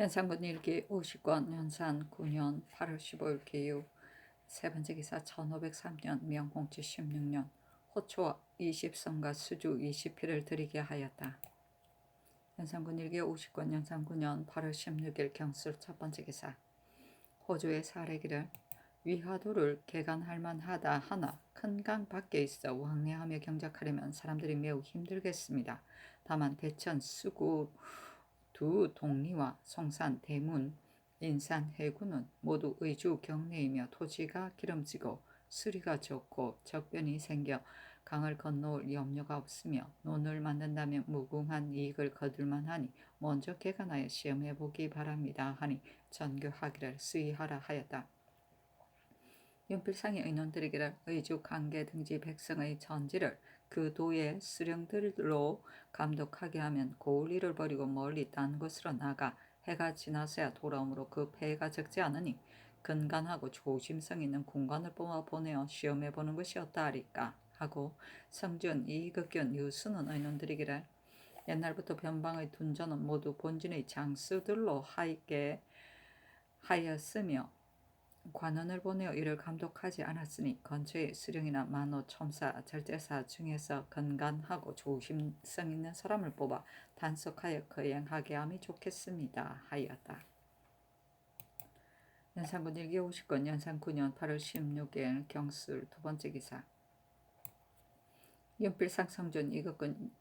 연산군 일기 50권 연산 9년 8월 15일 기유 세 번째 기사 1503년 명홍치 16년 호초 20성과 수주 20피를 드리게 하였다. 연산군 일기 50권 연산 9년 8월 16일 경술 첫 번째 기사 호주의 사례기를 위화도를 개간할 만하다 하나 큰 강 밖에 있어 왕래하며 경작하려면 사람들이 매우 힘들겠습니다. 다만 대천, 수구 두 동리와 송산, 대문, 인산, 해군은 모두 의주 경내이며 토지가 기름지고 수리가 좋고 적변이 생겨 강을 건너올 염려가 없으며 논을 만든다면 무궁한 이익을 거둘 만하니 먼저 개간하여 시험해 보기 바랍니다 하니 전교하기를 수의하라 하였다. 윤필상의 의논들이기를 의주 강계 등지 백성의 전지를 그 도의 수령들로 감독하게 하면 고을 일을 버리고 멀리 딴 곳으로 나가 해가 지나서야 돌아오므로 그 폐해가 적지 않으니 근간하고 조심성 있는 군관을 뽑아 보내어 시험해 보는 것이었다 하리까 하고 성준, 이극균, 유수는 의논들이기를 옛날부터 변방의 둔전은 모두 본진의 장수들로 하있게 하였으며 관원을 보내어 이를 감독하지 않았으니 건처의 수령이나 만호, 첨사, 절제사 중에서 건간하고 조심성 있는 사람을 뽑아 단속하여 거행하게 함이 좋겠습니다 하였다. 연산군 일기 50권 연산 9년 8월 16일 경술 두 번째 기사 윤필상 성준 이극군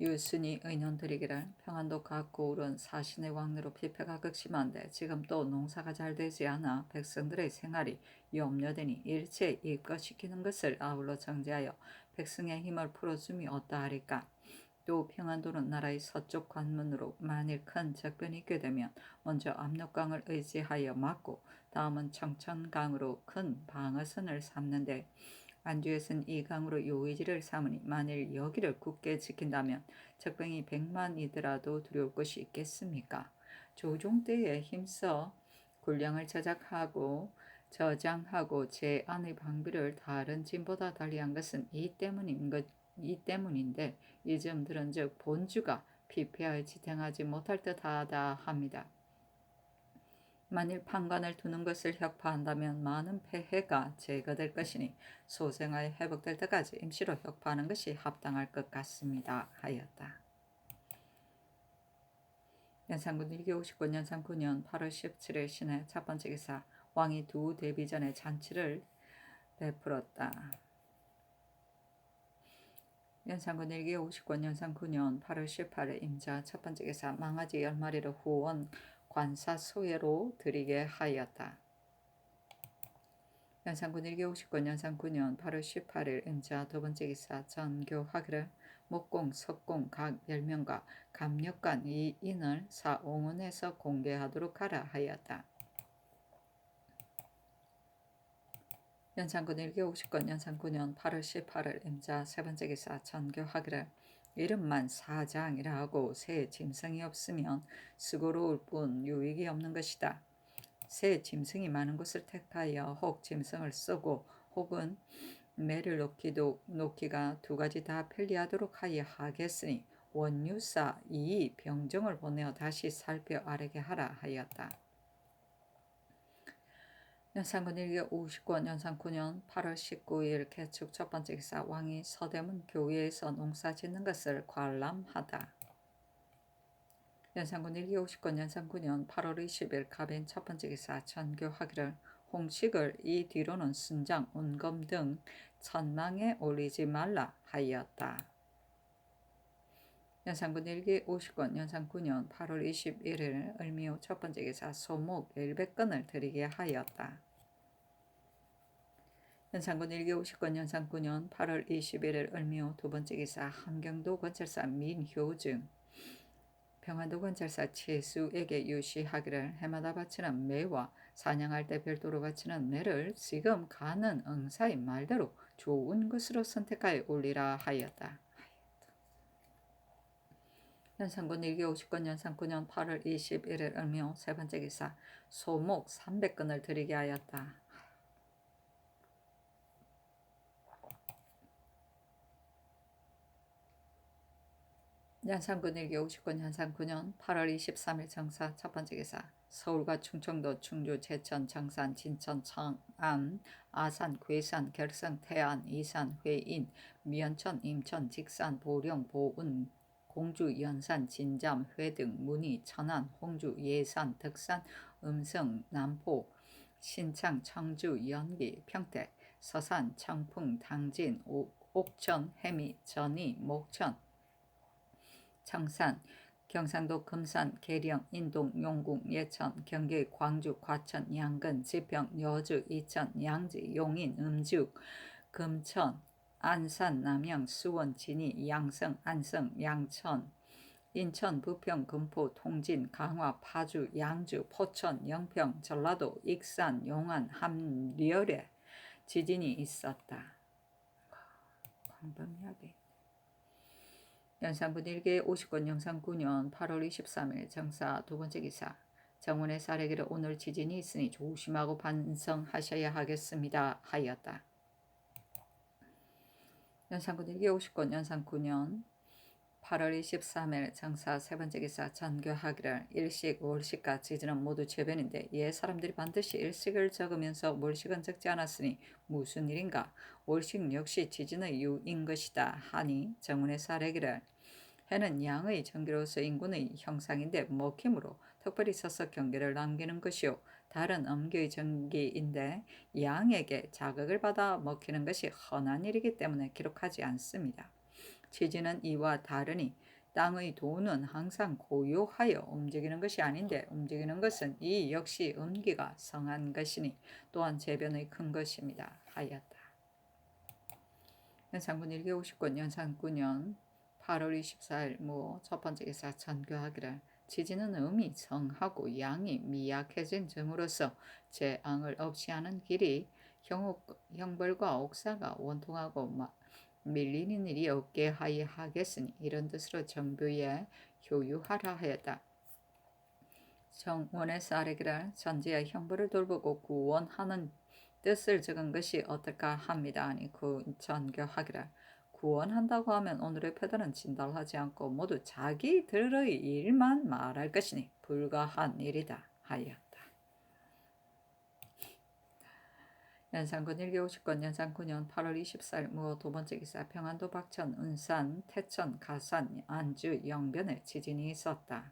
유순이 의논드리기를 평안도 각 고을은 사신의 왕래로 피폐가 극심한데 지금 또 농사가 잘 되지 않아 백성들의 생활이 염려되니 일체 입거시키는 것을 아울러 정제하여 백성의 힘을 풀어줌이 어떠하리까. 또 평안도는 나라의 서쪽 관문으로 만일 큰 적변이 있게 되면 먼저 압록강을 의지하여 막고 다음은 청천강으로 큰 방어선을 삼는데 안주에선 이 강으로 요의지를 삼으니 만일 여기를 굳게 지킨다면 적병이 100만이더라도 두려울 것이 있겠습니까? 조종 때에 힘써 군량을 저장하고 제 안의 방비를 다른 진보다 달리한 것은 이 때문인데 이 점들은즉 본주가 피폐하여 지탱하지 못할 듯하다 합니다. 만일 판관을 두는 것을 혁파한다면 많은 폐해가 제거될 것이니 소생하여 회복될 때까지 임시로 혁파하는 것이 합당할 것 같습니다 하였다. 연산군 일기 59년 연산 9년 8월 17일 신해 첫 번째 기사 왕이 두 대비 전에 잔치를 베풀었다. 연산군 일기 59년 연산 9년 8월 18일 임자 첫 번째 기사 망아지 10마리를 후원 관사 소예로 드리게 하였다. 연산군 일기 59년 연산 9년 8월 18일 임자 두 번째 기사 전교하기를 목공, 석공 각 10명과 감력관 2인을 사옹원에서 공개하도록 하라 하였다. 연산군 일기 50권 연산 9년 8월 18일 임자 세 번째 기사 전교하기를 이름만 사장이라 하고 새 짐승이 없으면 수고로울 뿐 유익이 없는 것이다. 새 짐승이 많은 곳을 택하여 혹 짐승을 쏘고 혹은 매를 놓기가 두 가지 다 편리하도록 하여 하겠으니 원유사 이 병정을 보내어 다시 살펴 아래게 하라 하였다. 연산군 일기 50권 연산 9년 8월 19일 개축 첫 번째 기사 왕이 서대문 교회에서 농사 짓는 것을 관람하다. 연산군 일기 50권 연산 9년 8월 20일 갑인 첫 번째 기사 전교하기를 홍식을 이 뒤로는 순장, 운검 등 천망에 올리지 말라 하였다. 연산군 일기 50권 연산 9년 8월 21일 을미호 첫 번째 기사 소목 100건을 드리게 하였다. 연산군 일기 50권 연산 9년 8월 21일 을미호 두 번째 기사 함경도 건설사 민효증 평안도 건설사 최수에게 유시하기를 해마다 바치는 매와 사냥할 때 별도로 바치는 매를 지금 가는 응사의 말대로 좋은 것으로 선택하여 올리라 하였다. 연산군 일기 50권 연산 9년 8월 21일 을미호 세 번째 기사 소목 300건을 드리게 하였다. 연산군 일기 59년 연산 9년 8월 23일 정사 첫 번째 기사 서울과 충청도 충주 제천 정산 진천 청안 아산 괴산 결성 태안 이산 회인 미연천 임천 직산 보령 보은 공주 연산 진잠 회등 문의 천안 홍주 예산 덕산 음성 남포 신창 청주 연기 평택 서산 청풍 당진 옥천 해미 전이 목천 청산, 경상도 금산, 계령, 인동, 용궁, 예천, 경기, 광주, 과천, 양근, 지평, 여주, 이천, 양지, 용인, 음주, 금천, 안산, 남양, 수원, 진이, 양성, 안성, 양천, 인천, 부평, 금포, 통진, 강화, 파주, 양주, 포천, 영평, 전라도, 익산, 용안, 함려에 지진이 있었다. 광범위하게. 연산군 일기 50권 영상 9년 8월 23일 정사 두 번째 기사 정원의 사례기를 오늘 지진이 있으니 조심하고 반성하셔야 하겠습니다 하였다. 연산군 일기 50권 연산 9년 8월 23일 정사 세 번째 기사 전교하기를 일식, 월식과 지진은 모두 재변인데 예 사람들이 반드시 일식을 적으면서 월식은 적지 않았으니 무슨 일인가? 월식 역시 지진의 유인 것이다 하니 정운의 사례기를 해는 양의 전기로서 인군의 형상인데 먹힘으로 특별히 서서 경계를 남기는 것이요 다른 음교의 전기인데 양에게 자극을 받아 먹히는 것이 흔한 일이기 때문에 기록하지 않습니다. 지진은 이와 다르니 땅의 도는 항상 고요하여 움직이는 것이 아닌데 움직이는 것은 이 역시 음기가 성한 것이니 또한 재변의 큰 것입니다 하였다. 연산군 일기 59권 연산 9년 8월 24일 첫 번째 기사 전교하기를 지진은 음이 성하고 양이 미약해진 점으로서 재앙을 없이 하는 길이 형벌과 옥사가 원통하고 밀리는 일이 없게 하겠으니 이런 뜻으로 정부에 효유하라 하였다. 정원에서 아뢰기를 전지의 형벌을 돌보고 구원하는 뜻을 적은 것이 어떨까 합니다. 아니 전교하기를 구원한다고 하면 오늘의 패단은 진달하지 않고 모두 자기들의 일만 말할 것이니 불가한 일이다 하였다. 연산군 일기 50권 연산 9년 8월 24일 무호 두 번째 기사 평안도 박천 은산 태천 가산 안주 영변에 지진이 있었다.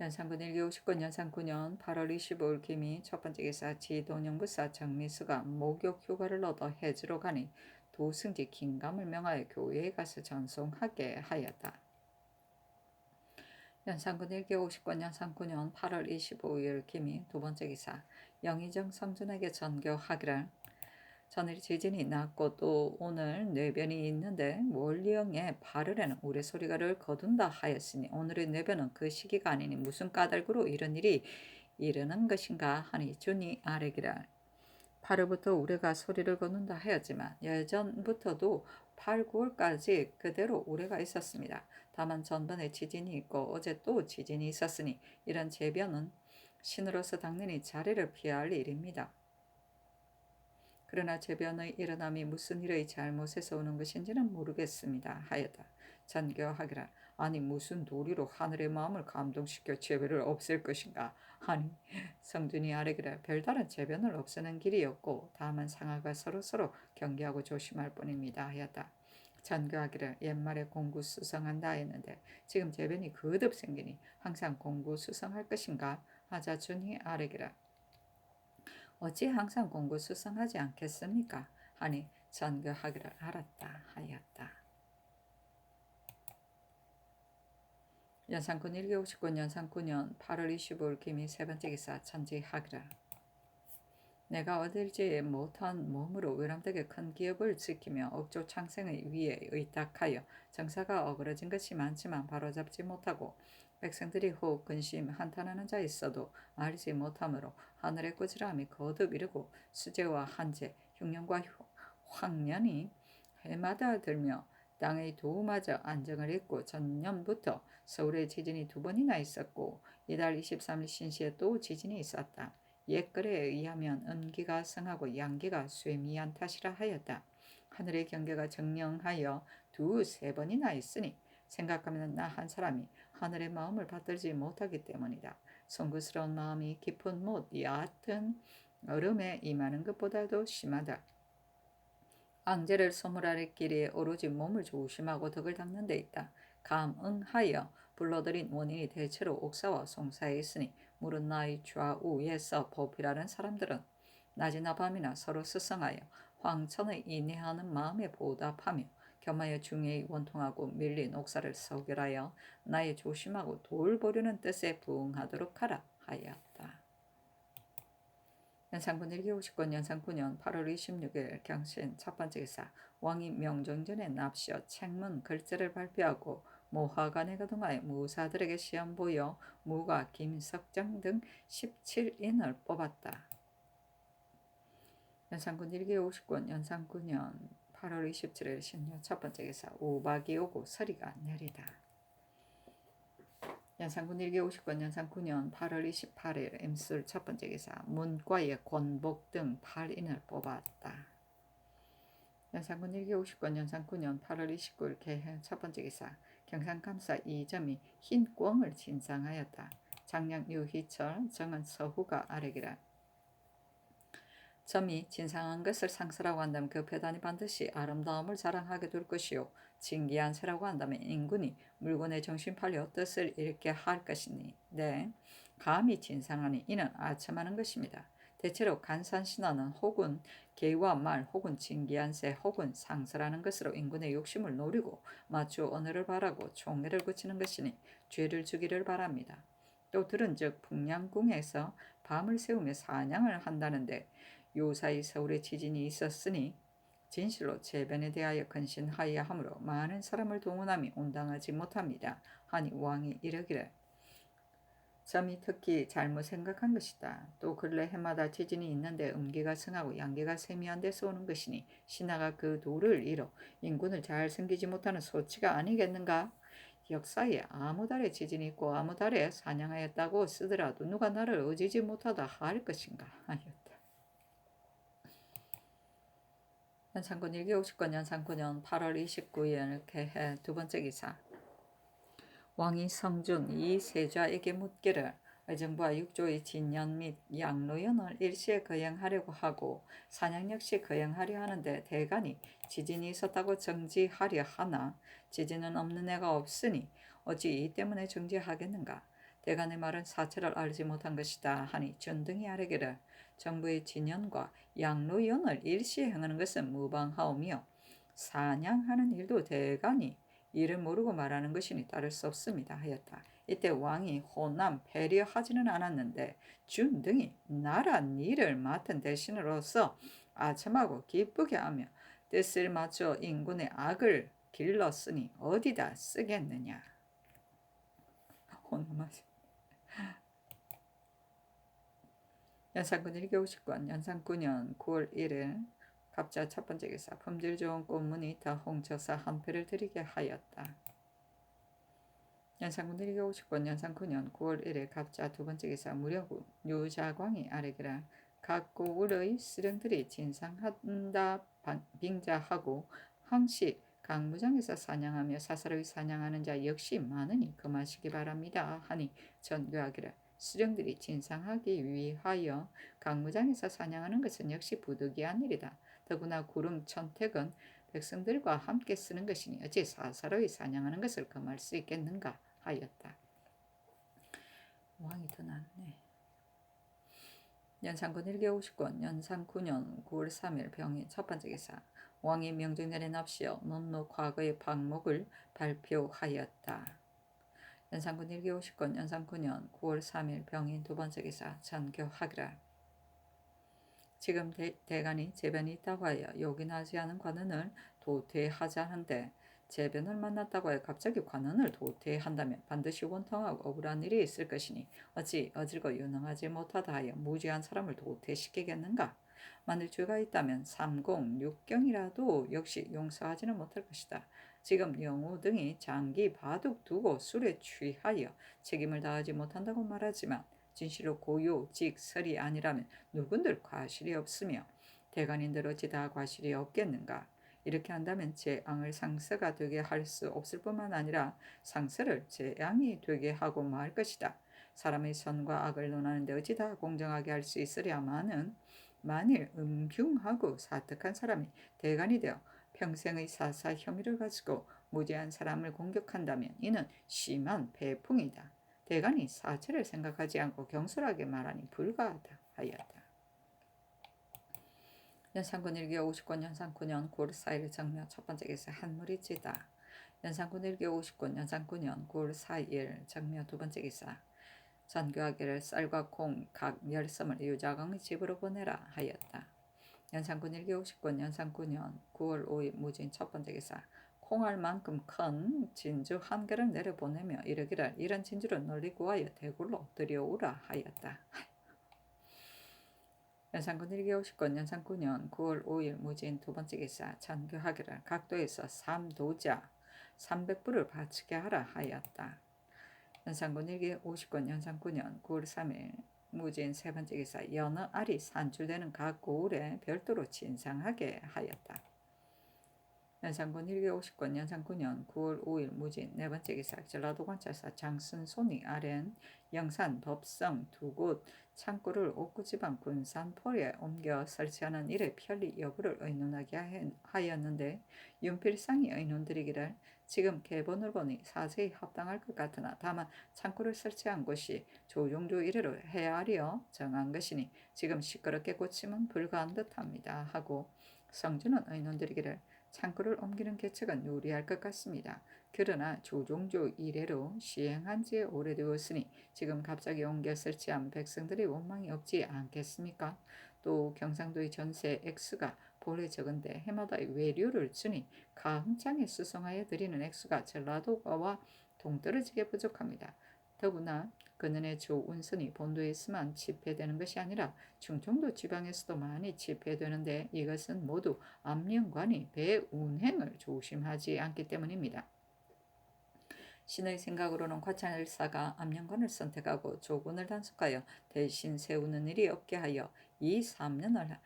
연산군 일기 50권 연산 9년 8월 25일 김이 첫 번째 기사 지도령부사 정미수가 목욕 휴가를 얻어 해주러 가니 두 승지 긴감을 명하여 교회에 가서 전송하게 하였다. 연산군 일기 50권 연산 9년 8월 25일 김이 두 번째 기사 영의정 성준에게 전교하기를 전일 지진이 났고 또 오늘 뇌변이 있는데 월령에 8월에는 우레소리가를 거둔다 하였으니 오늘의 뇌변은 그 시기가 아니니 무슨 까닭으로 이런 일이 일어난 것인가 하니 준이 아뢰기를 8월부터 우레가 소리를 거둔다 하였지만 예전부터도 8, 9월까지 그대로 우레가 있었습니다. 다만 전번에 지진이 있고 어제 또 지진이 있었으니 이런 재변은 신으로서 당연히 자리를 피해야 할 일입니다. 그러나 재변의 일어남이 무슨 일의 잘못에서 오는 것인지는 모르겠습니다 하였다. 전교하기라 아니 무슨 도리로 하늘의 마음을 감동시켜 재변을 없앨 것인가 하니 성준이 아뢰기를 별다른 재변을 없애는 길이 없고 다만 상하가 서로서로 경계하고 조심할 뿐입니다 하였다. 전교하기를 옛말에 공구수성한다 했는데 지금 재변이 거듭 생기니 항상 공구수성할 것인가 하자 준이 아뢰기를 어찌 항상 공구수성하지 않겠습니까? 하니 전교하기를 알았다 하였다. 연산군 일기 59년 연산 9년 8월 25일 김이 세 번째 기사 전지하기를 내가 얻을지 못한 몸으로 외람되게 큰 기업을 지키며 억조 창생의 위에 의탁하여 정사가 어그러진 것이 많지만 바로잡지 못하고 백성들이 호흡 근심 한탄하는 자 있어도 알지 못하므로 하늘의 꾸지람이 거듭 이르고 수재와 한재 흉년과 황년이 해마다 들며 땅의 도우마저 안정을 잃고 전년부터 서울에 지진이 2번이나 있었고 이달 23일 신시에 또 지진이 있었다. 옛글에 의하면 음기가 성하고 양기가 쇠미한 탓이라 하였다. 하늘의 경계가 정령하여 두세 번이나 있으니 생각하면 나 한 사람이 하늘의 마음을 받들지 못하기 때문이다. 송구스러운 마음이 깊은 못 얕은 얼음에 임하는 것보다도 심하다. 앙제를 소물 아래끼리에 오로지 몸을 조심하고 덕을 닦는 데 있다. 감응하여 불러들인 원인이 대체로 옥사와 송사에 있으니 물은 나의 좌우에서 보필하는 사람들은 낮이나 밤이나 서로 스승하여 황천의 인내하는 마음에 보답하며 겸하여 중에 원통하고 밀린 옥사를 서결하여 나의 조심하고 돌보려는 뜻에 부응하도록 하라 하였다. 연산군 1기 50권 연산 9년 8월 26일 경신 첫 번째 기사 왕이 명종전에 납시어 책문 글자를 발표하고 모화관에 거동하여 무사들에게 시험 보여 무가 김석정 등 17인을 뽑았다. 연산군 1기 50권 연산 9년 8월 27일 신년 첫 번째 기사 우박이 오고 서리가 내리다. 연산군 1기 50권 연산 9년 8월 28일 임술 첫 번째 기사 문과의 권복 등 8인을 뽑았다. 연산군 1기 50권 연산 9년 8월 29일 개현 첫 번째 기사 경상감사 이점이 흰 꿩을 진상하였다. 장량 유희철 정은 서후가 아래기라. 점이 진상한 것을 상서라고 한다면 그 표단이 반드시 아름다움을 자랑하게 될 것이요 진기한 새라고 한다면 인군이 물건의 정신 팔려 뜻을 잃게 할 것이니 네 감히 진상하니 이는 아첨하는 것입니다. 대체로 간산신화는 혹은 개와 말 혹은 진기한 새 혹은 상서라는 것으로 인군의 욕심을 노리고 마주 언어를 바라고 총애를 그치는 것이니 죄를 주기를 바랍니다. 또 들은즉 북량궁에서 밤을 새우며 사냥을 한다는데 요사이 서울에 지진이 있었으니 진실로 재변에 대하여 근신하여야 하므로 많은 사람을 동원함이 온당하지 못합니다. 하니 왕이 이르기를 점이 특히 잘못 생각한 것이다. 또 근래 해마다 지진이 있는데 음기가 승하고 양기가 세미한 데서 오는 것이니 신하가 그 도를 잃어 인군을 잘 섬기지 못하는 소치가 아니겠는가? 역사에 아무 달에 지진이 있고 아무 달에 사냥하였다고 쓰더라도 누가 나를 의지지 못하다 할 것인가 하였다. 연산군 1기 50권 연산 9년 8월 29일 개해 두 번째 기사 왕이 성준 이 세자에게 묻기를 의정부와 육조의 진연 및 양로연을 일시에 거행하려고 하고 사냥 역시 거행하려 하는데 대간이 지진이 있었다고 정지하려 하나 지진은 없는 애가 없으니 어찌 이 때문에 정지하겠는가. 대간의 말은 사체를 알지 못한 것이다 하니 준등이 아뢰기를 정부의 진연과 양로연을 일시에 행하는 것은 무방하오며 사냥하는 일도 대간이 이를 모르고 말하는 것이니 따를 수 없습니다 하였다. 이때 왕이 호남 배려하지는 않았는데 준등이 나라 일을 맡은 대신으로서 아첨하고 기쁘게 하며 뜻을 맞춰 인군의 악을 길렀으니 어디다 쓰겠느냐. 호남하지. 연산군 1기 50권 연산 9년 9월 1일 갑자 첫 번째 기사 품질 좋은 꽃무늬 더 홍처사 한 표를 드리게 하였다. 연산군 1기 50권 연산 9년 9월 1일 갑자 두 번째 기사 무려군 유자광이 아래기라 각고울의 수령들이 진상한다 빙자하고 항시 강무장에서 사냥하며 사사로이 사냥하는 자 역시 많으니 금하시기 바랍니다 하니 전교하기를 수령들이 진상하기 위하여 강무장에서 사냥하는 것은 역시 부득이한 일이다. 더구나 구름 천택은 백성들과 함께 쓰는 것이니 어찌 사사로이 사냥하는 것을 금할 수 있겠는가 하였다. 왕이 더 낫네. 연산군 1기 50권 연산 9년 9월 3일 병인 첫 번째 기사 왕이 명종년에 납시어 논노 과거의 방목을 발표하였다. 연산군 1기 50권 연산 9년 9월 3일 병인 두 번째 기사 전교하기라. 지금 대간이 재변이 있다고 하여 요긴하지 않은 관원을 도태하자는데 재변을 만났다고 하여 갑자기 관원을 도태한다면 반드시 원통하고 억울한 일이 있을 것이니 어찌 어질고 유능하지 못하다 하여 무지한 사람을 도태시키겠는가. 만일 죄가 있다면 삼공 육경이라도 역시 용서하지는 못할 것이다. 지금 영우 등이 장기 바둑 두고 술에 취하여 책임을 다하지 못한다고 말하지만 진실로 고요, 직, 설이 아니라면 누군들 과실이 없으며 대간인들 어찌 다 과실이 없겠는가. 이렇게 한다면 재앙을 상서가 되게 할 수 없을 뿐만 아니라 상서를 재앙이 되게 하고 말 것이다. 사람의 선과 악을 논하는데 어찌 다 공정하게 할 수 있으랴마는 만일 음흉하고 사특한 사람이 대간이 되어 평생의 사사 혐의를 가지고 무죄한 사람을 공격한다면 이는 심한 배풍이다. 대간이 사체를 생각하지 않고 경솔하게 말하니 불가하다 하였다. 연산군 1기 50권 연산 9년 9월 4일 정묘 첫 번째 기사 한물이 지다. 연산군 1기 50권 연산 9년 9월 4일 정묘 두 번째 기사 전교하기를 쌀과 콩 각 10섬을 유자강의 집으로 보내라 하였다. 연산군 1기 50권 연산 9년 9월 5일 무진 첫 번째 기사 콩알만큼 큰 진주 한 개를 내려보내며 이르기를 이런 진주를 널리 구하여 대굴로 들여오라 하였다. 연산군 1기 50권 연산 9년 9월 5일 무진 두 번째 기사 전교하기를 각도에서 3도자 300불을 바치게 하라 하였다. 연산군 1기 50권 연산 9년 9월 3일 무진 세 번째 기사 여느 알이 산출되는 각 고을에 별도로 진상하게 하였다. 연산군 1기 50권 연산 9년 9월 5일 무진 네 번째 기사 전라도 관찰사 장순손이 아랜 영산 법성 두 곳 창고를 옥구지방 군산포에 옮겨 설치하는 일의 편리 여부를 의논하게 하였는데 윤필상이 의논드리기를 지금 계본을 보니 사세히 합당할 것 같으나 다만 창고를 설치한 곳이 조종조 이래로 헤아려 정한 것이니 지금 시끄럽게 고치면 불가한 듯합니다 하고 성주는 의논드리기를 창고를 옮기는 계책은 유리할 것 같습니다. 그러나 조종조 이래로 시행한 지 오래되었으니 지금 갑자기 옮겨 설치한 백성들의 원망이 없지 않겠습니까? 또 경상도의 전세 액수가 본래 적은데 해마다 외료를 주니 가흥장에 수송하여 드리는 액수가 전라도와 동떨어지게 부족합니다. 더구나 그년의 조운선이 본도에서만 집회되는 것이 아니라 충청도 지방에서도 많이 집회되는데 이것은 모두 암령관이 배운행을 조심하지 않기 때문입니다. 신의 생각으로는 과찬일사가 암령관을 선택하고 조군을 단속하여 대신 세우는 일이 없게 하여 2, 3년을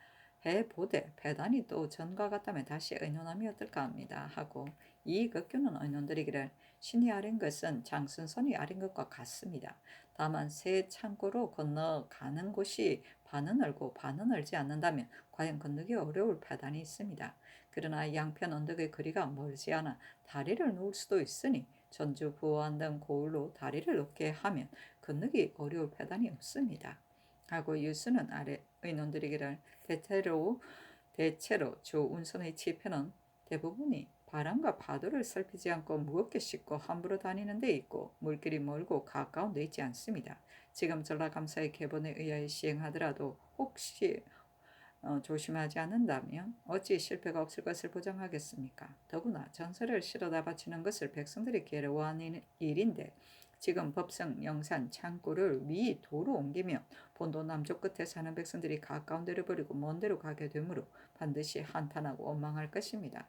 해보되 배단이 또 전과 같다면 다시 의논하면 어떨까 합니다 하고 이 극규는 의논드리기를 신이 아린 것은 장순선이 아린 것과 같습니다. 다만 새 창고로 건너가는 곳이 반은 넓고 반은 넓지 않는다면 과연 건너기 어려울 파단이 있습니다. 그러나 양편 언덕의 거리가 멀지 않아 다리를 놓을 수도 있으니 전주 부안 등 고을로 다리를 놓게 하면 건너기 어려울 파단이 없습니다. 하고 유수는 아래 의논드리기를 대체로 조운선의 치편은 대부분이 바람과 파도를 살피지 않고 무겁게 싣고 함부로 다니는 데 있고 물길이 멀고 가까운 데 있지 않습니다. 지금 전라감사의 계본에 의하여 시행하더라도 혹시 조심하지 않는다면 어찌 실패가 없을 것을 보장하겠습니까? 더구나 전설을 실어다 바치는 것을 백성들이 괴로워하는 일인데 지금 법성 영산 창고를 위 도로 옮기며 본도 남쪽 끝에 사는 백성들이 가까운 데를 버리고 먼 데로 가게 되므로 반드시 한탄하고 원망할 것입니다.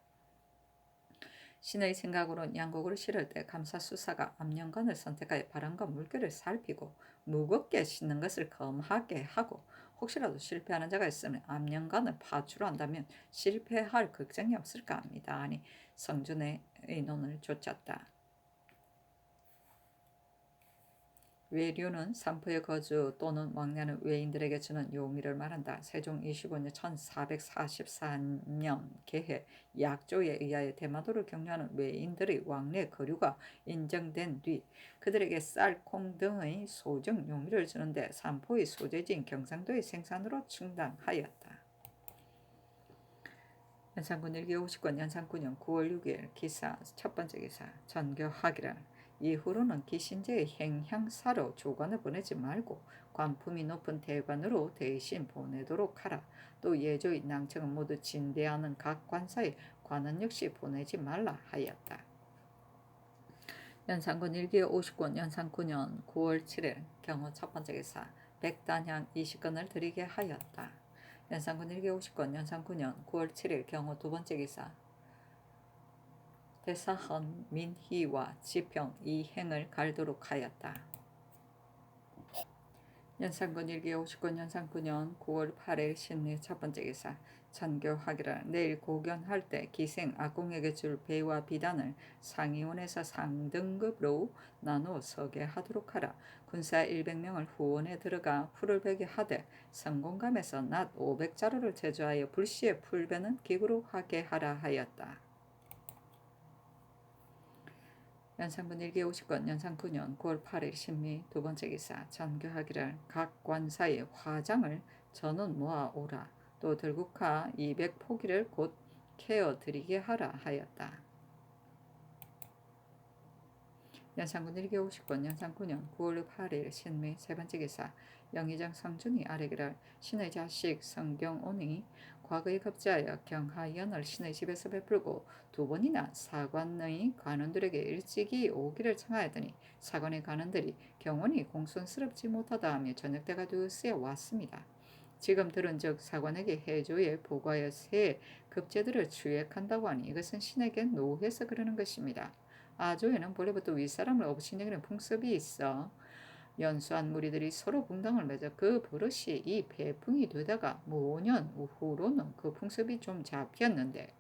신의 생각으로는 양곡을 실을 때 감사수사가 암령관을 선택하여 바람과 물결을 살피고 무겁게 싣는 것을 검하게 하고 혹시라도 실패하는 자가 있으면 암령관을 파출한다면 실패할 걱정이 없을까 합니다. 아니 성준의 의논을 좇았다. 외류는 산포에 거주 또는 왕래하는 외인들에게 주는 용의를 말한다. 세종 25년 1444년 개해 약조에 의하여 대마도를 경유하는 외인들의 왕래 거류가 인정된 뒤 그들에게 쌀, 콩 등의 소정 용의를 주는데 산포의 소재지인 경상도의 생산으로 충당하였다. 연산군 1기 50권 연산 9년 9월 6일 기사 첫 번째 기사 전교하기를 이후로는 기신제의 행향사로 조관을 보내지 말고 관품이 높은 대관으로 대신 보내도록 하라. 또 예조의 낭청은 모두 진대하는 각 관사의 관원 역시 보내지 말라 하였다. 연산군 1기 50권 연산 9년 9월 7일 경호 첫 번째 기사 백단향 20건을 드리게 하였다. 연산군 1기 50권 연산 9년 9월 7일 경호 두 번째 기사 대사헌 민희와 지평 이 행을 갈도록 하였다. 연산군 1기 59년 연산 9년 9월 8일 신미 첫 번째 기사 전교하기를 내일 고견할 때 기생 아공에게 줄 배와 비단을 상위원에서 상등급으로 나누어 서게 하도록 하라. 군사 100명을 후원에 들어가 풀을 베게 하되 성공감에서 낫 500자루를 제조하여 불시에 풀베는 기구로 하게 하라 하였다. 연산군 1기 50건 연산 9년 9월 8일 신미 두 번째 기사 전교하기를 각 관사의 화장을 전원 모아오라. 또 들국화 200포기를 곧 케어드리게 하라 하였다. 연산군 1기 50건 연산 9년 9월 8일 신미 세 번째 기사 영의정 성준이 아뢰기를 신의 자식 성경온이 과거에 급제하여 경하연을 신의 집에서 베풀고 두 번이나 사관의 관원들에게 일찍이 오기를 청하였더니 사관의 관원들이 경온이 공손스럽지 못하다 하며 저녁 때가 되었으여 왔습니다. 지금 들은즉 사관에게 해조에 보고하여 새 급제들을 추액한다고 하니 이것은 신에게 노해서 그러는 것입니다. 아조에는 본래부터 윗사람을 업신여기는 풍습이 있어 연수한 무리들이 서로 붕당을 맺어 그 버릇이 이 배풍이 되다가 5년 후로는 그 풍습이 좀 잡혔는데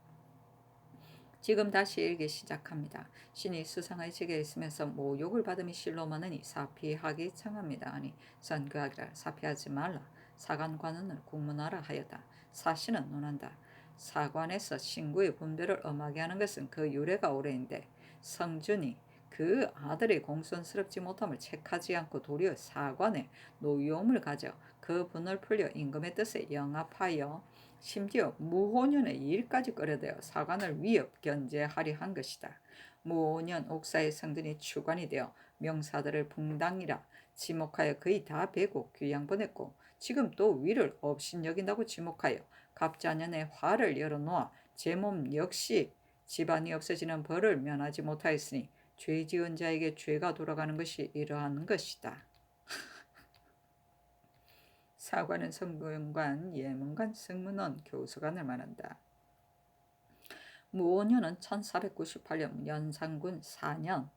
지금 다시 일기 시작합니다. 신이 수상의 직에 있으면서 모욕을 받음이 실로 많으니 사피하기 청합니다. 아니 선교하기를 사피하지 말라. 사관관원을 국문하라 하였다. 사신은 논한다. 사관에서 신구의 분별을 엄하게 하는 것은 그 유래가 오래인데 성준이 그 아들의 공손스럽지 못함을 책하지 않고 도리어 사관에 노여움을 가져 그 분을 풀려 임금의 뜻에 영합하여 심지어 무호년의 일까지 끌어대어 사관을 위협 견제하려 한 것이다. 무호년 옥사의 성든이 추관이 되어 명사들을 붕당이라 지목하여 거의 다 베고 귀양 보냈고 지금 또 위를 업신여긴다고 지목하여 갑자년에 화를 열어놓아 제 몸 역시 집안이 없어지는 벌을 면하지 못하였으니 죄 지은 자에게 죄가 돌아가는 것이 이러한 것이다. 사관은 성문관, 예문관, 승문원, 교수관을 말한다. 무오년은 1498년 연산군 4년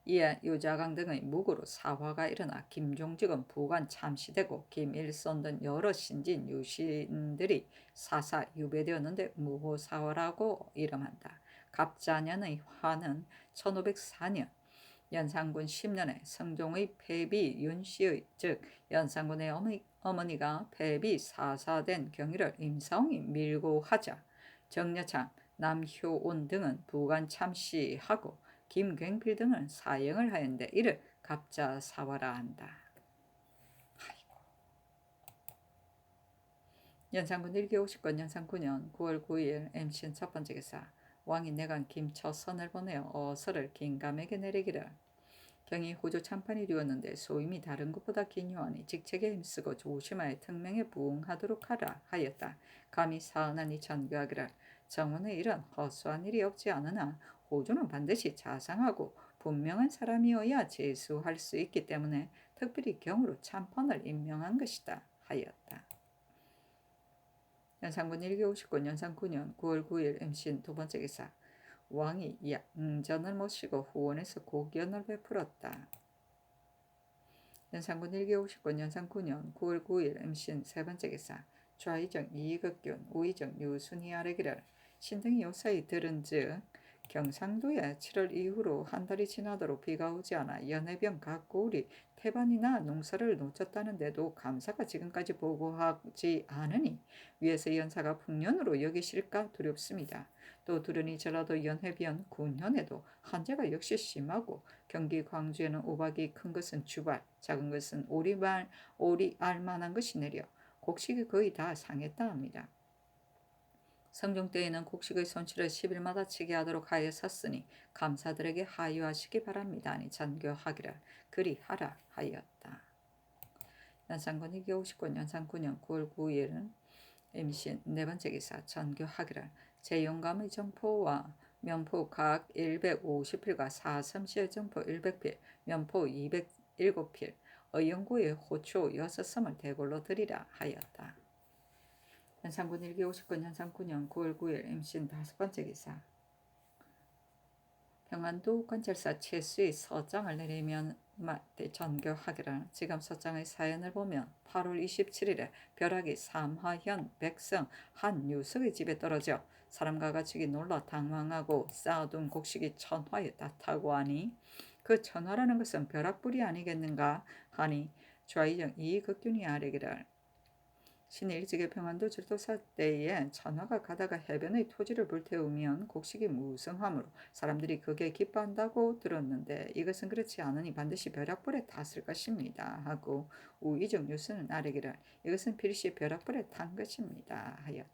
이에 유자강 등의 무고로 사화가 일어나 김종직은 부관 참시되고 김일손 등 여러 신진 유신들이 사사 유배되었는데 무호사화라고 이름한다. 갑자년의 화는 1504년 연산군 10년에 성종의 패비 윤씨의 즉 연산군의 어머니가 패비 사사된 경위를 임사홍이 밀고 하자 정여창, 남효온 등은 부관 참시하고 김굉필 등은 사형을 하였는데 이를 갑자사화라 한다. 연산군 1기 50건 연산 9년 9월 9일 MCN 첫 번째 기사 왕이 내간 김처선을 보내어 어서를 긴감에게 내리기를 경이 호조 참판이 되었는데 소임이 다른 것보다 기묘하니 직책에 힘쓰고 조심하여 특명에 부응하도록 하라 하였다. 감히 사은하니 전교하기를 정원의 일은 허수한 일이 없지 않으나 호조는 반드시 자상하고 분명한 사람이어야 제수할 수 있기 때문에 특별히 경으로 참판을 임명한 것이다 하였다. 연산군 1기 59년 연산 9년 9월 9일 MCN 두 번째 기사 왕이 양전을 모시고 후원에서 고견을 베풀었다. 연산군 1기 59년 연산 9년 9월 9일 MCN 세 번째 기사 좌의정 이극균 우의정 유순이 아뢰기를 신등이 요사이 들은즉 경상도에 7월 이후로 한 달이 지나도록 비가 오지 않아 연해병 각고울이 태반이나 농사를 놓쳤다는데도 감사가 지금까지 보고하지 않으니 위에서 연사가 풍년으로 여기실까 두렵습니다. 또 들으니 전라도 연해변 군현에도 한재가 역시 심하고 경기 광주에는 우박이 큰 것은 주발, 작은 것은 오리 알만한 것이 내려 곡식이 거의 다 상했다 합니다. 성종 때에는 곡식의 손실을 10일마다 치게 하도록 하여 섰으니 감사들에게 하유하시기 바랍니다. 아니 전교하기를 그리하라 하였다. 연산군 2기 59년 연산 9년 9월 9일은 임신 네 번째 기사 전교하기를 제용감의 정포와 면포 각 150필과 사섬시의 정포 100필, 면포 207필, 의영구의 호초 6섬을 대궐로 드리라 하였다. 연산군 1기 59년 연산 9년 9월 9일 임신 다섯 번째 기사 평안도 관찰사 최수의 서장을 전교하기를. 지금 소장의 사연을 보면 8월 27일에 벼락이 삼화현 백성 한유석의 집에 떨어져 사람과 가축이 놀라 당황하고 쌓아둔 곡식이 천화에 닿다고 하니 그 천화라는 것은 벼락불이 아니겠는가 하니 좌이정 이극균이 아래기를. 신이 일찍의 평안도 질도사 때에 천화가 가다가 해변의 토지를 불태우면 곡식이 무성하므로 사람들이 그게 기뻐한다고 들었는데 이것은 그렇지 않으니 반드시 벼락불에 탔을 것입니다 하고 우이정 뉴스는 아래기를. 이것은 필시 벼락불에 탄 것입니다 하였다.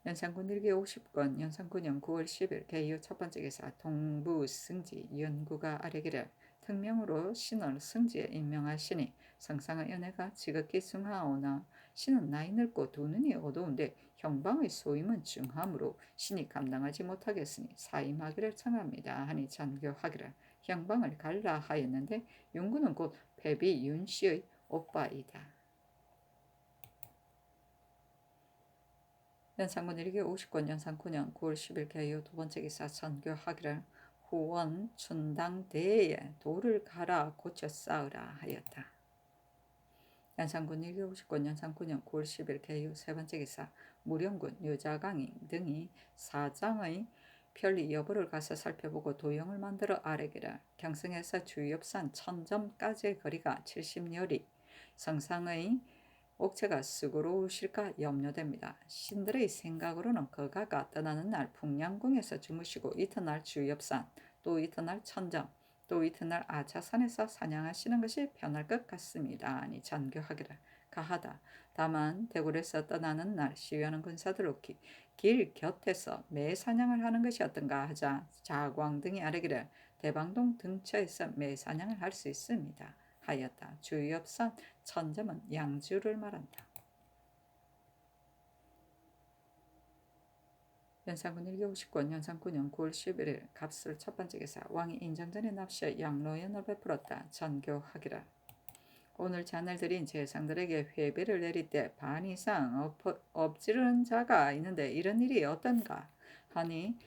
연산군 일기 50권 연산군년 9월 10일 개유 첫 번째 기사 동부 승지 연구가 아래기를. 특명으로 신을 승지에 임명하시니 성상의 은혜가 지극히 승하오나 신은 나이 늙고 두 눈이 어두운데 형방의 소임은 중하므로 신이 감당하지 못하겠으니 사임하기를 청합니다 하니 전교하기를. 형방을 갈라 하였는데 윤구는 곧 패비 윤씨의 오빠이다. 연산군 일기 50권 연산9년 9월 10일 개요 두 번째 기사 전교하기를. 후원 춘당대에 돌을 갈아 고쳐 쌓으라 하였다. 연산군 일기 50권 연산9년 9월 10일 개요 세 번째 기사 무령군 유자강이 등이 사장의 편리 여부를 가서 살펴보고 도형을 만들어 아래기를. 경성에서 주엽산 천점까지의 거리가 70여리. 성상의 옥체가 쑥으로우실까 염려됩니다. 신들의 생각으로는 거가가 떠나는 날 풍량궁에서 주무시고 이튿날 주엽산, 또 이튿날 천점, 또 이튿날 아차산에서 사냥하시는 것이 편할 것 같습니다. 아니 전교하기를. 가하다. 다만 대굴에서 떠나는 날 시위하는 군사들로 길 곁에서 매 사냥을 하는 것이 어떤가 하자 자광 등이 아뢰기를. 대방동 등처에서 매 사냥을 할 수 있습니다 하였다. 주엽산 천점은 양주를 말한다. 연산군 일기 50권 연산9년 9월 11일 갑술 첫 번째 기사 왕이 인정전에 납시해 양로연을 베풀었다. 전교하기라. 오늘 잔을 드린 제상들에게 회비를 내릴 때 반 이상 엎지르는 자가 있는데 이런 일이 어떤가 하니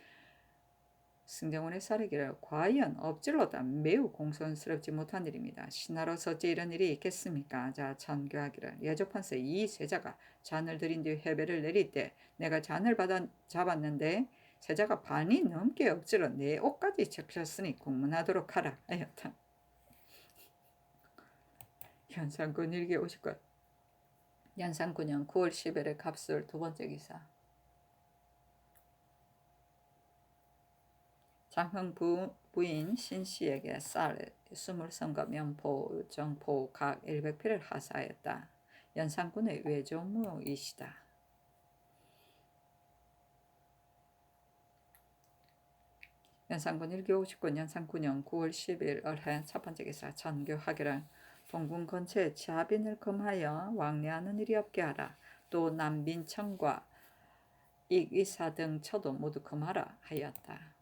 승정원의 사례기를. 과연 엎질러다 매우 공손스럽지 못한 일입니다. 신하로서 어찌 이런 일이 있겠습니까? 자 전교하기를. 예조판서 이 세자가 잔을 드린 뒤 회배를 내릴 때 내가 잔을 받아 잡았는데 세자가 반이 넘게 엎질러 내 옷까지 적셨으니 공문하도록 하라 하였다. 연산군 일기 50권 연산9년 9월 10일의 갑술 두 번째 기사 장흥 부인 신씨에게 쌀 20성과 면포, 정포 각 100필을 하사하였다. 연산군의 외조무이시다. 연산군 일기 50권 연산9년 9월 10일 을해 첫 번째 기사 전교하기를. 동군 근처에 자빈을 금하여 왕래하는 일이 없게 하라. 또 남빈청과 익의사 등 처도 모두 금하라 하였다.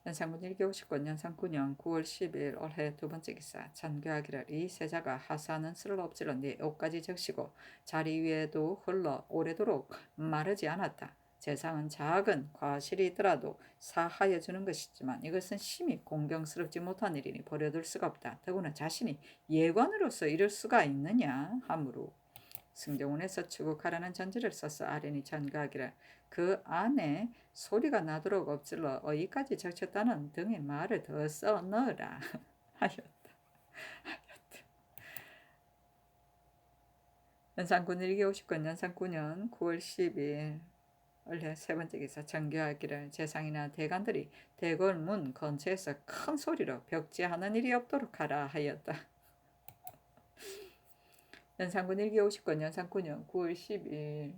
연산군 일기 50권 연산9년 9월 10일 올해 두 번째 기사 전교하기를. 이 세자가 하사하는 술을 엎질러 네 옷까지 적시고 자리 위에도 흘러 오래도록 마르지 않았다. 재상은 작은 과실이더라도 사하여 주는 것이지만 이것은 심히 공경스럽지 못한 일이니 버려둘 수가 없다. 더구나 자신이 예관으로서 이럴 수가 있느냐 하므로 승정원에서 추국하라는 전지를 써서 아뢰니 전가하기를. 그 안에 소리가 나도록 엎질러 어이까지 적쳤다는 등의 말을 더 써 넣으라 하였다. 연산군 일기 50권 연산9년 9월 10일 원래 세 번째 기사 전교하기를. 재상이나 대관들이 대궐문 근처에서 큰 소리로 벽지하는 일이 없도록 하라 하였다. 연산군 일기 50권 연산9년 9월 10일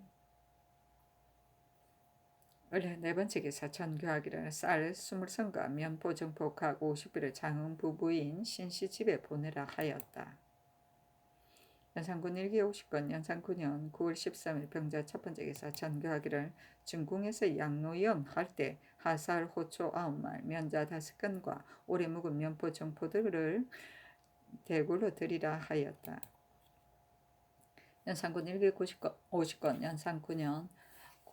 원래 네 번째 기사 전교하기를. 쌀 20성과 면포 정포 각 50필을 장흥 부부인 신씨 집에 보내라 하였다. 연산군 일기 50권 연산9년 9월 13일 병자 첫 번째 기사 전교하기를. 중궁에서 양로영 할 때 하살 호초 9말 면자 5건과 오래 묵은 면포 정포들을 대굴로 드리라 하였다. 연산군 일기 50권 연산9년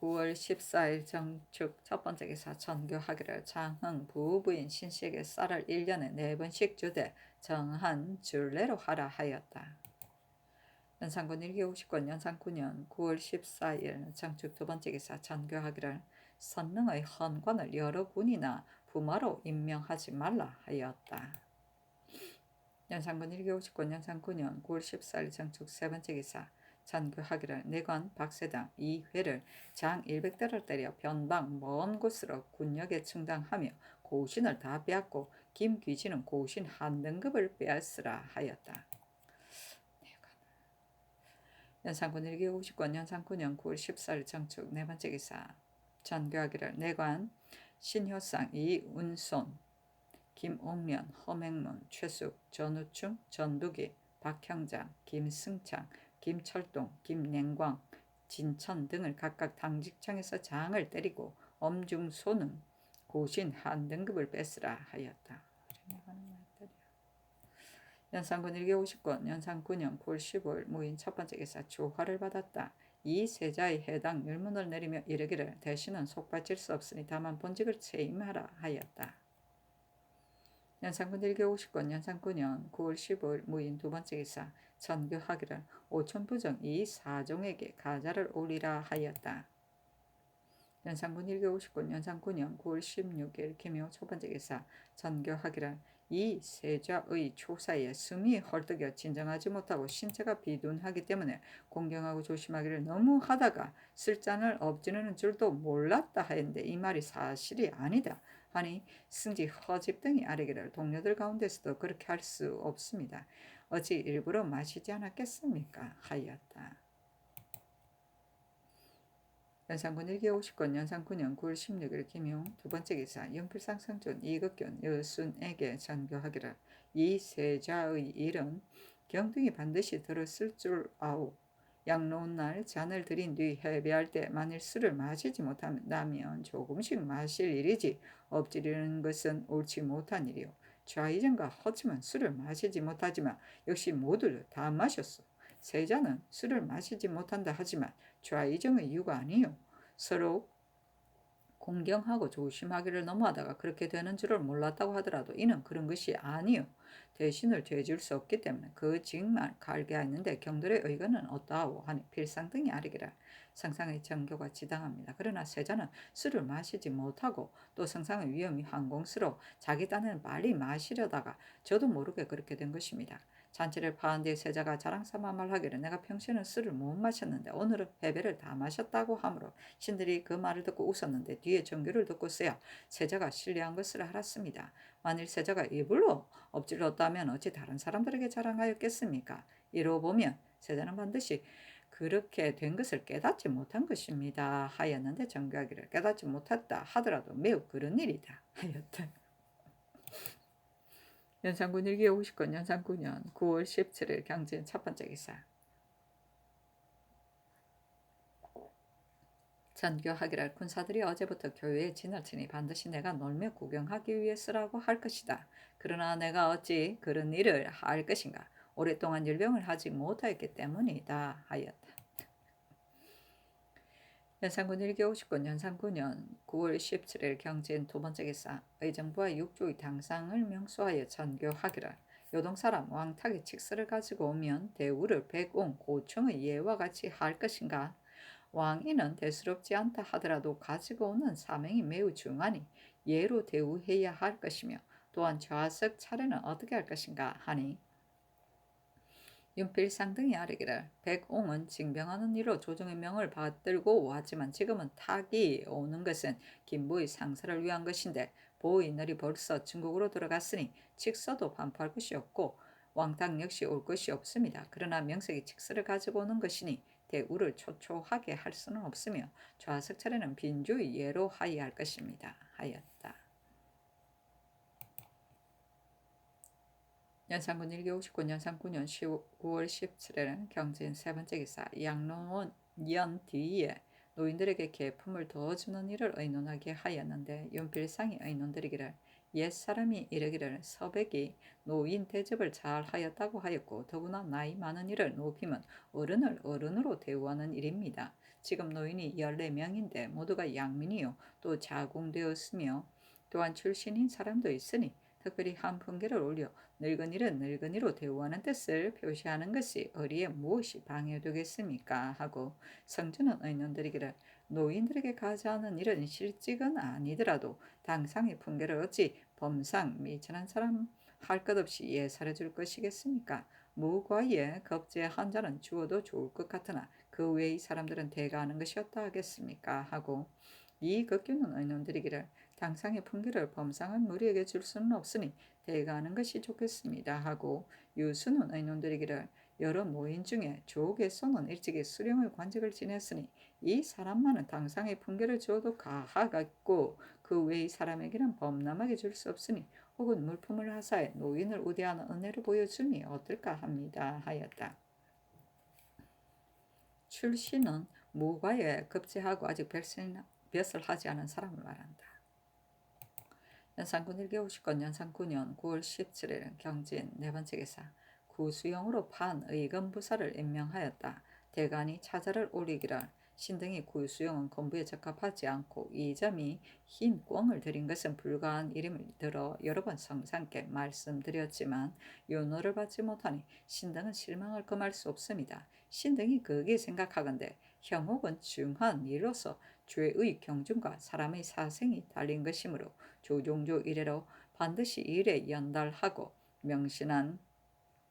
9월 14일 정축 첫 번째 기사 전교하기를 장흥 부부인 신씨에게 쌀을 1년에 4번씩 주되 정한 줄내로 하라 하였다. 연산군 1기 50권 연산 9년 9월 14일 정축 두 번째 기사 전교하기를 선능의 헌관을 여러 군이나 부마로 임명하지 말라 하였다. 연산군 1기 50권 연산 9년 9월 14일 정축 세 번째 기사 전교하기를 내관 박세당 이회를 장 100대를 때려 변방 먼 곳으로 군역에 충당하며 고신을 다 빼앗고 김귀진은 고신 한 등급을 빼앗으라 하였다. 연산군 1기 50권 연산 9년 9월 14일 정축 네 번째 기사 전교하기를 내관 신효상 이운손 김옥련 허맹문 최숙 전우충 전두기 박형장 김승창 김철동 김냉광 진천 등을 각각 당직청에서 장을 때리고 엄중소는 고신 한 등급을 뺏으라 하였다. 연산군 1기 50권 연산 9년 9월 15일 무인 첫 번째 기사 조화를 받았다. 이 세자의 해당 율문을 내리며 이르기를 대신은 속바칠 수 없으니 다만 본직을 채임하라 하였다. 연산군 1기 50권 연산 9년 9월 15일 무인 두 번째 기사 전교하기를 오천부정 이 사종에게 가자를 올리라 하였다. 연산군 1기 50권 연산 9년 9월 16일 김효 첫 번째 기사 전교하기를 이 세자의 초사에 숨이 헐떡여 진정하지 못하고 신체가 비둔하기 때문에 공경하고 조심하기를 너무 하다가 쓸잔을 엎지르는 줄도 몰랐다 하였는데 이 말이 사실이 아니다 하니 승지 허집 등이 아뢰기를 동료들 가운데서도 그렇게 할 수 없습니다. 어찌 일부러 마시지 않았겠습니까? 하였다. 연산군 1기 50권 연산 9년 9월 16일 김용 두 번째 기사 연필상 성존 이극견 여순에게 전교하기를 이 세자의 일은 경등이 반드시 들었을 줄 아오. 양로운 날 잔을 들인 뒤 해배할 때 만일 술을 마시지 못한다면 조금씩 마실 일이지 엎지르는 것은 옳지 못한 일이오. 좌이정과 허침은 술을 마시지 못하지만 역시 모두 다 마셨소. 세자는 술을 마시지 못한다 하지만 좌이정의 이유가 아니요. 서로 공경하고 조심하기를 너무하다가 그렇게 되는 줄을 몰랐다고 하더라도 이는 그런 것이 아니요. 대신을 죄줄 수 없기 때문에 그 징만 갈게 하였는데 경들의 의견은 어떠하오 하니 필상 등이 아리기라. 상상의 정교가 지당합니다. 그러나 세자는 술을 마시지 못하고 또 상상의 위험이 항공스러워 자기 딴에는 빨리 마시려다가 저도 모르게 그렇게 된 것입니다. 잔치를 파한 뒤 세자가 자랑삼아 말하기를 내가 평소에는 술을 못 마셨는데 오늘은 패배를 다 마셨다고 하므로 신들이 그 말을 듣고 웃었는데 뒤에 정규를 듣고서야 세자가 신뢰한 것을 알았습니다. 만일 세자가 일부러 엎질렀다면 어찌 다른 사람들에게 자랑하였겠습니까? 이로 보면 세자는 반드시 그렇게 된 것을 깨닫지 못한 것입니다. 하였는데 정교하기를 깨닫지 못했다 하더라도 매우 그런 일이다 하였다. 연산군 1기 50권 연산 9년 9월 17일 경진 첫 번째 기사 전교하기를 군사들이 어제부터 교회에 진을 치니 반드시 내가 놀며 구경하기 위해서라고 할 것이다. 그러나 내가 어찌 그런 일을 할 것인가. 오랫동안 일병을 하지 못하였기 때문이다 하였다. 연산군 1기 50권 연산 9년 9월 17일 경진 두 번째 기사 의정부와 육조의 당상을 명수하여 전교하기를 요동사람 왕탁의 칙서를 가지고 오면 대우를 백옹 고충의 예와 같이 할 것인가. 왕인은 대수롭지 않다 하더라도 가지고 오는 사명이 매우 중하니 예로 대우해야 할 것이며 또한 좌석 차례는 어떻게 할 것인가 하니 윤필상 등이 아뢰기를 백옹은 징병하는 일로 조정의 명을 받들고 왔지만 지금은 탁이 오는 것은 김보의 상사를 위한 것인데 보의 날이 벌써 중국으로 들어갔으니 칙서도 반포할 것이 없고 왕탁 역시 올 것이 없습니다. 그러나 명색이 칙서를 가지고 오는 것이니 대우를 초초하게 할 수는 없으며 좌석 차례는 빈주의 예로 하여야 할 것입니다. 하였다. 연산군 1기 59년 연산 9년 9월 17일은 경진 세 번째 기사 양로원 연 뒤에 노인들에게 계품을 더 주는 일을 의논하게 하였는데 윤필상이 의논드리기를 옛사람이 이르기를 서백이 노인 대접을 잘 하였다고 하였고 더구나 나이 많은 이를 높이면 어른을 어른으로 대우하는 일입니다. 지금 노인이 14명인데 모두가 양민이요 또 자궁되었으며 또한 출신인 사람도 있으니 특별히 한 분계를 올려 늙은이를 늙은이로 대우하는 뜻을 표시하는 것이 어리에 무엇이 방해되겠습니까? 하고 성주는 의논드리기를 노인들에게 가자는 일은 실직은 아니더라도 당상의 분계를 어찌 범상 미천한 사람 할 것 없이 예살해 줄 것이겠습니까? 무과에 겁제 한 자는 주어도 좋을 것 같으나 그 외의 사람들은 대가하는 것이었다 하겠습니까? 하고 이 극규는 의논드리기를 당상의 풍기를 범상한 무리에게 줄 수는 없으니 대가하는 것이 좋겠습니다. 하고 유수는 의논드리기를 여러 노인 중에 조계손은 일찍이 수령의 관직을 지냈으니 이 사람만은 당상의 풍계를 주어도 가하겠고 그 외의 사람에게는 범람하게 줄 수 없으니 혹은 물품을 하사해 노인을 우대하는 은혜를 보여줌이 어떨까 합니다. 하였다. 출신은 무과에 급제하고 아직 벼슬 하지 않은 사람을 말한다. 연산군 1개 50건 연산 9년 9월 17일 경진 네 번째 기사 구수영으로 판 의검부사를 임명하였다. 대간이 차자를 올리기를 신등이 구수영은 건부에 적합하지 않고 이 점이 흰 꿩을 들인 것은 불가한 일임을 들어 여러 번 성상께 말씀드렸지만 윤호를 받지 못하니 신등은 실망을 금할 수 없습니다. 신등이 그게 생각하건대 형옥은 중한 일로서 죄의 경중과 사람의 사생이 달린 것이므로 조종조 이래로 반드시 일에 연달하고 명신한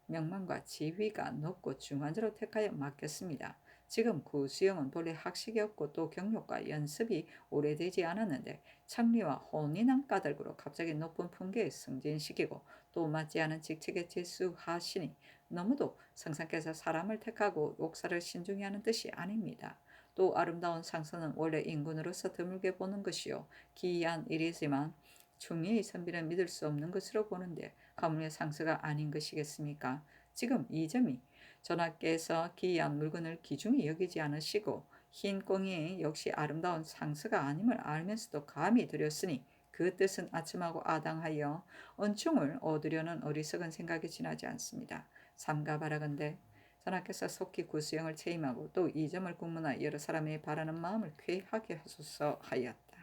명망과 지위가 높고 중환자로 택하여 맡겼습니다. 지금 구수영은 본래 학식이 없고 또 경력과 연습이 오래되지 않았는데 창리와 혼인한 까닭으로 갑자기 높은 품계에 승진시키고 또 맞지 않은 직책에 제수하시니 너무도 성상께서 사람을 택하고 욕사를 신중히 하는 뜻이 아닙니다. 또 아름다운 상선은 원래 인군으로서 드물게 보는 것이요 기이한 일이지만 중의의 선비는 믿을 수 없는 것으로 보는데 가문의 상서가 아닌 것이겠습니까? 지금 이 점이 전하께서 기이한 물건을 귀중히 여기지 않으시고 흰 꽁이 역시 아름다운 상서가 아님을 알면서도 감히 드렸으니 그 뜻은 아첨하고 아당하여 은총을 얻으려는 어리석은 생각이 지나지 않습니다. 삼가바라건대 전하께서 속히 구수영을 채임하고 또 이 점을 국문하 여러 사람의 바라는 마음을 쾌하게 하소서 하였다.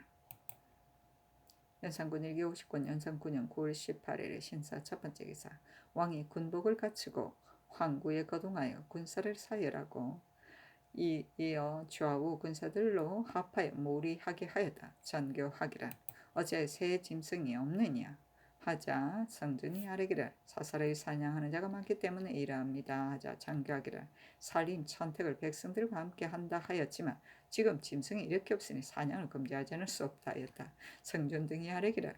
연산군 1기 50권 연산 9년 9월 18일 신사 첫 번째 기사 왕이 군복을 갖추고 황구에 거동하여 군사를 사열하고 이어 좌우 군사들로 합하여 몰이하게 하였다. 전교하기를 어제 새 짐승이 없느냐 하자 성준이 아뢰기를 사사를 사냥하는 자가 많기 때문에 이러합니다. 하자 장교하기를 살림 천택을 백성들과 함께 한다 하였지만 지금 짐승이 이렇게 없으니 사냥을 금지하지 않을 수 없다 하였다. 성준 등이 아뢰기를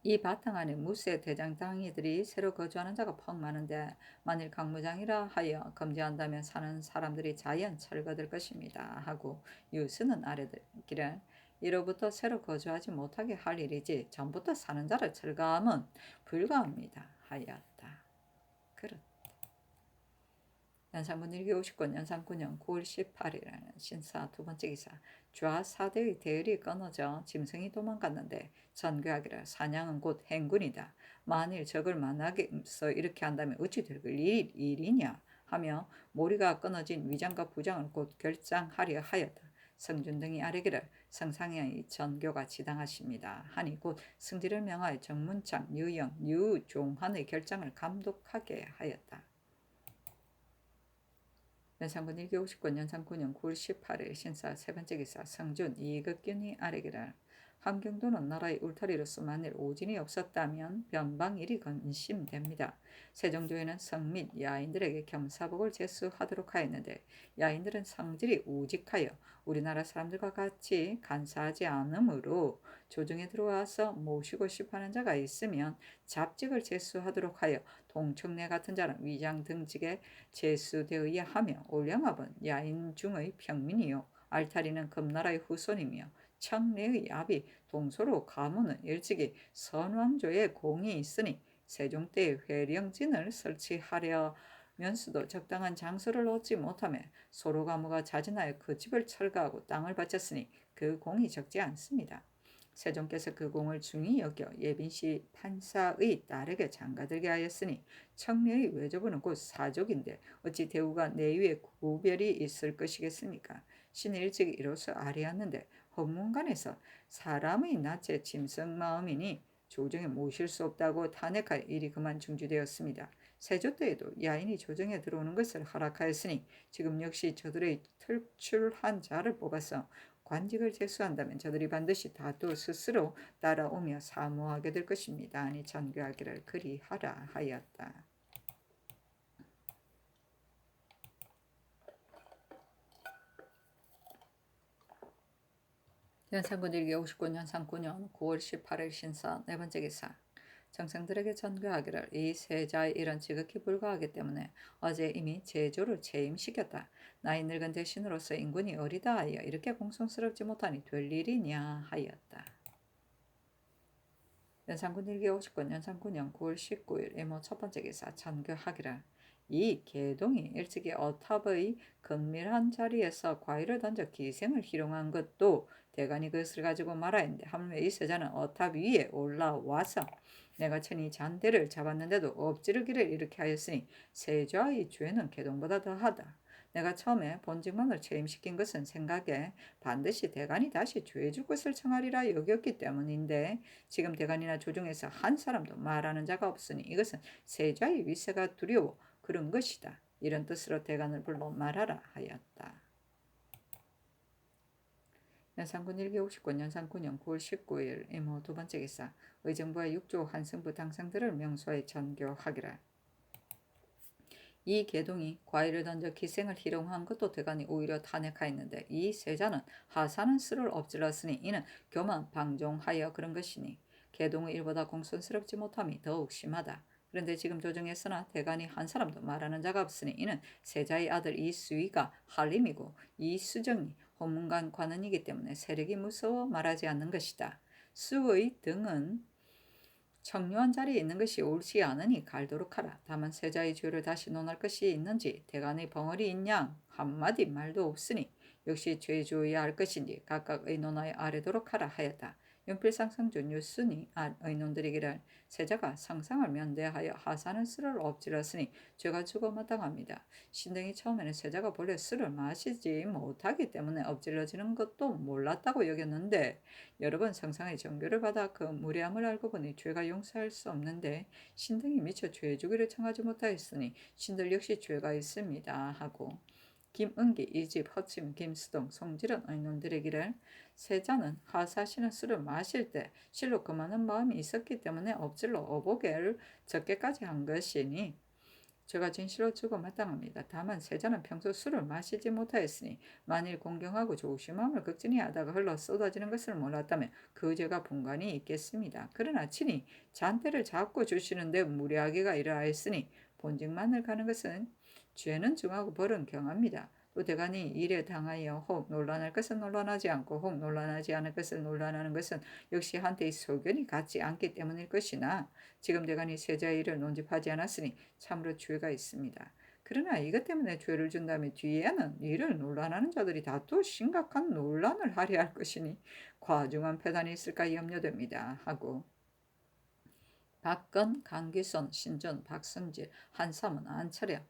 이 바탕 안에 무쇠 대장당이들이 새로 거주하는 자가 퍽 많은데 만일 강무장이라 하여 금지한다면 사는 사람들이 자연 철거될 것입니다. 하고 유수는 아뢰기를 이로부터 새로 거주하지 못하게 할 일이지 전부터 사는 자를 철거함은 불가합니다. 하였다. 그렇다. 연산군 1기 50권 연산 9년 9월 18일 신사 두 번째 기사 좌 4대의 대열이 끊어져 짐승이 도망갔는데 전교하기를 사냥은 곧 행군이다. 만일 적을 만나서 이렇게 한다면 어찌 될 일이냐 하며 모리가 끊어진 위장과 부장을 곧 결장하려 하였다. 성준 등이 아뢰기를 성상의 전교가 지당하십니다. 하니 곧 승지를 명하여 정문창, 유영, 유종환의 결장을 감독하게 하였다. 연산군 1기 50권 연산 9년 9월 18일 신사 세 번째 기사 성준 이극균이 아뢰기를 함경도는 나라의 울타리로서 만일 오진이 없었다면 변방일이 근심됩니다. 세종조에는 성 및 야인들에게 겸사복을 제수하도록 하였는데 야인들은 성질이 우직하여 우리나라 사람들과 같이 간사하지 않으므로 조정에 들어와서 모시고 싶어하는 자가 있으면 잡직을 제수하도록 하여 동청래 같은 자는 위장 등직에 제수되어야 하며 올영압은 야인 중의 평민이요 알타리는 금나라의 후손이며 청래의 압이 동서로 가문은 일찍이 선왕조의 공이 있으니 세종 때의 회령진을 설치하려면서도 적당한 장소를 얻지 못하며 소로가무가 자진하여 그 집을 철거하고 땅을 바쳤으니 그 공이 적지 않습니다. 세종께서 그 공을 중히 여겨 예빈시 판사의 딸에게 장가들게 하였으니 청래의 외조부는 곧 사족인데 어찌 대우가 내위에 구별이 있을 것이겠습니까? 신이 일찍 이로써 아뢰었는데 헌문관에서 사람의 낯에 짐승 마음이니 조정에 모실 수 없다고 탄핵하여 일이 그만 중지되었습니다. 세조 때에도 야인이 조정에 들어오는 것을 허락하였으니 지금 역시 저들의 특출한 자를 뽑아서 관직을 제수한다면 저들이 반드시 다도 스스로 따라오며 사모하게 될 것입니다. 아니 전교하기를 그리하라 하였다. 연산군 일기 59년 연산군년 9월 18일 신사 네 번째 기사. 정상들에게 전교하기를 이 세자의 일은 지극히 불가하기 때문에 어제 이미 제조를 체임시켰다. 나이 늙은 대신으로서 인군이 어리다 하여 이렇게 공손스럽지 못하니 될 일이냐 하였다. 연산군 일기 59년 연산군년 9월 19일 이모 첫 번째 기사 전교하기를 이 개동이 일찍이 어탑의 근밀한 자리에서 과일을 던져 기생을 희롱한 것도 대간이 그것을 가지고 말하였는데 하물며 이 세자는 어탑 위에 올라와서 내가 천이 잔대를 잡았는데도 엎지르기를 이렇게 하였으니 세자의 죄는 개동보다 더하다. 내가 처음에 본직만을 체임시킨 것은 생각에 반드시 대간이 다시 죄줄 것을 청하리라 여겼기 때문인데 지금 대간이나 조중에서 한 사람도 말하는 자가 없으니 이것은 세자의 위세가 두려워 그런 것이다. 이런 뜻으로 대간을 불러 말하라 하였다. 연산군 일기 59년 연산군년 9월 19일 이모 두 번째 기사. 의정부와 육조 한승부 당상들을 명소에 전교하기라. 이 개동이 과일을 던져 기생을 희롱한 것도 대간이 오히려 탄핵하였는데 이 세자는 하사는 스를 엎질렀으니 이는 교만 방종하여 그런 것이니 개동의 일보다 공손스럽지 못함이 더욱 심하다. 그런데 지금 조정에서나 대간이 한 사람도 말하는 자가 없으니 이는 세자의 아들 이수위가 한림이고 이수정이 헌문관 관원이기 때문에 세력이 무서워 말하지 않는 것이다. 수의 등은 청요한 자리에 있는 것이 옳지 않으니 갈도록 하라. 다만 세자의 죄를 다시 논할 것이 있는지 대간의 벙어리 있냐 한마디 말도 없으니 역시 죄주어야 할 것인지 각각 의논하여 아뢰도록 하라 하였다. 윤필상상주 뉴스니 의논들이기를 세자가 상상을 면대하여 하사는 술을 엎질렀으니 죄가 죽어 마땅합니다. 신등이 처음에는 세자가 본래 술을 마시지 못하기 때문에 엎질러지는 것도 몰랐다고 여겼는데 여러 번 상상의 정교를 받아 그 무례함을 알고 보니 죄가 용서할 수 없는데 신등이 미처 죄 주기를 청하지 못하였으니 신들 역시 죄가 있습니다 하고 김은기, 이집, 허침, 김수동, 송지른 의논들에기를 세자는 하사시는 술을 마실 때 실로 그만한 마음이 있었기 때문에 엎질러 어보게를 적게까지 한 것이니 죄가 진실로 주고 마땅합니다. 다만 세자는 평소 술을 마시지 못하였으니 만일 공경하고 조심함을 극진히 하다가 흘러 쏟아지는 것을 몰랐다면 그 죄가 분간이 있겠습니다. 그러나 친히 잔대를 잡고 주시는데 무례하기가 이러하였으니 본직만을 가는 것은 죄는 중하고 벌은 경합니다. 또 대간이 이래 당하여 혹 논란할 것은 논란하지 않고 혹 논란하지 않을 것을 논란하는 것은 역시 한때의 소견이 같지 않기 때문일 것이나 지금 대간이 세자의 일을 논집하지 않았으니 참으로 죄가 있습니다. 그러나 이것 때문에 죄를 준 다음에 뒤에는 이를 논란하는 자들이 다투어 심각한 논란을 하려 할 것이니 과중한 패단이 있을까 염려됩니다. 하고 박건, 강기선, 신준, 박성질, 한삼은, 안철영,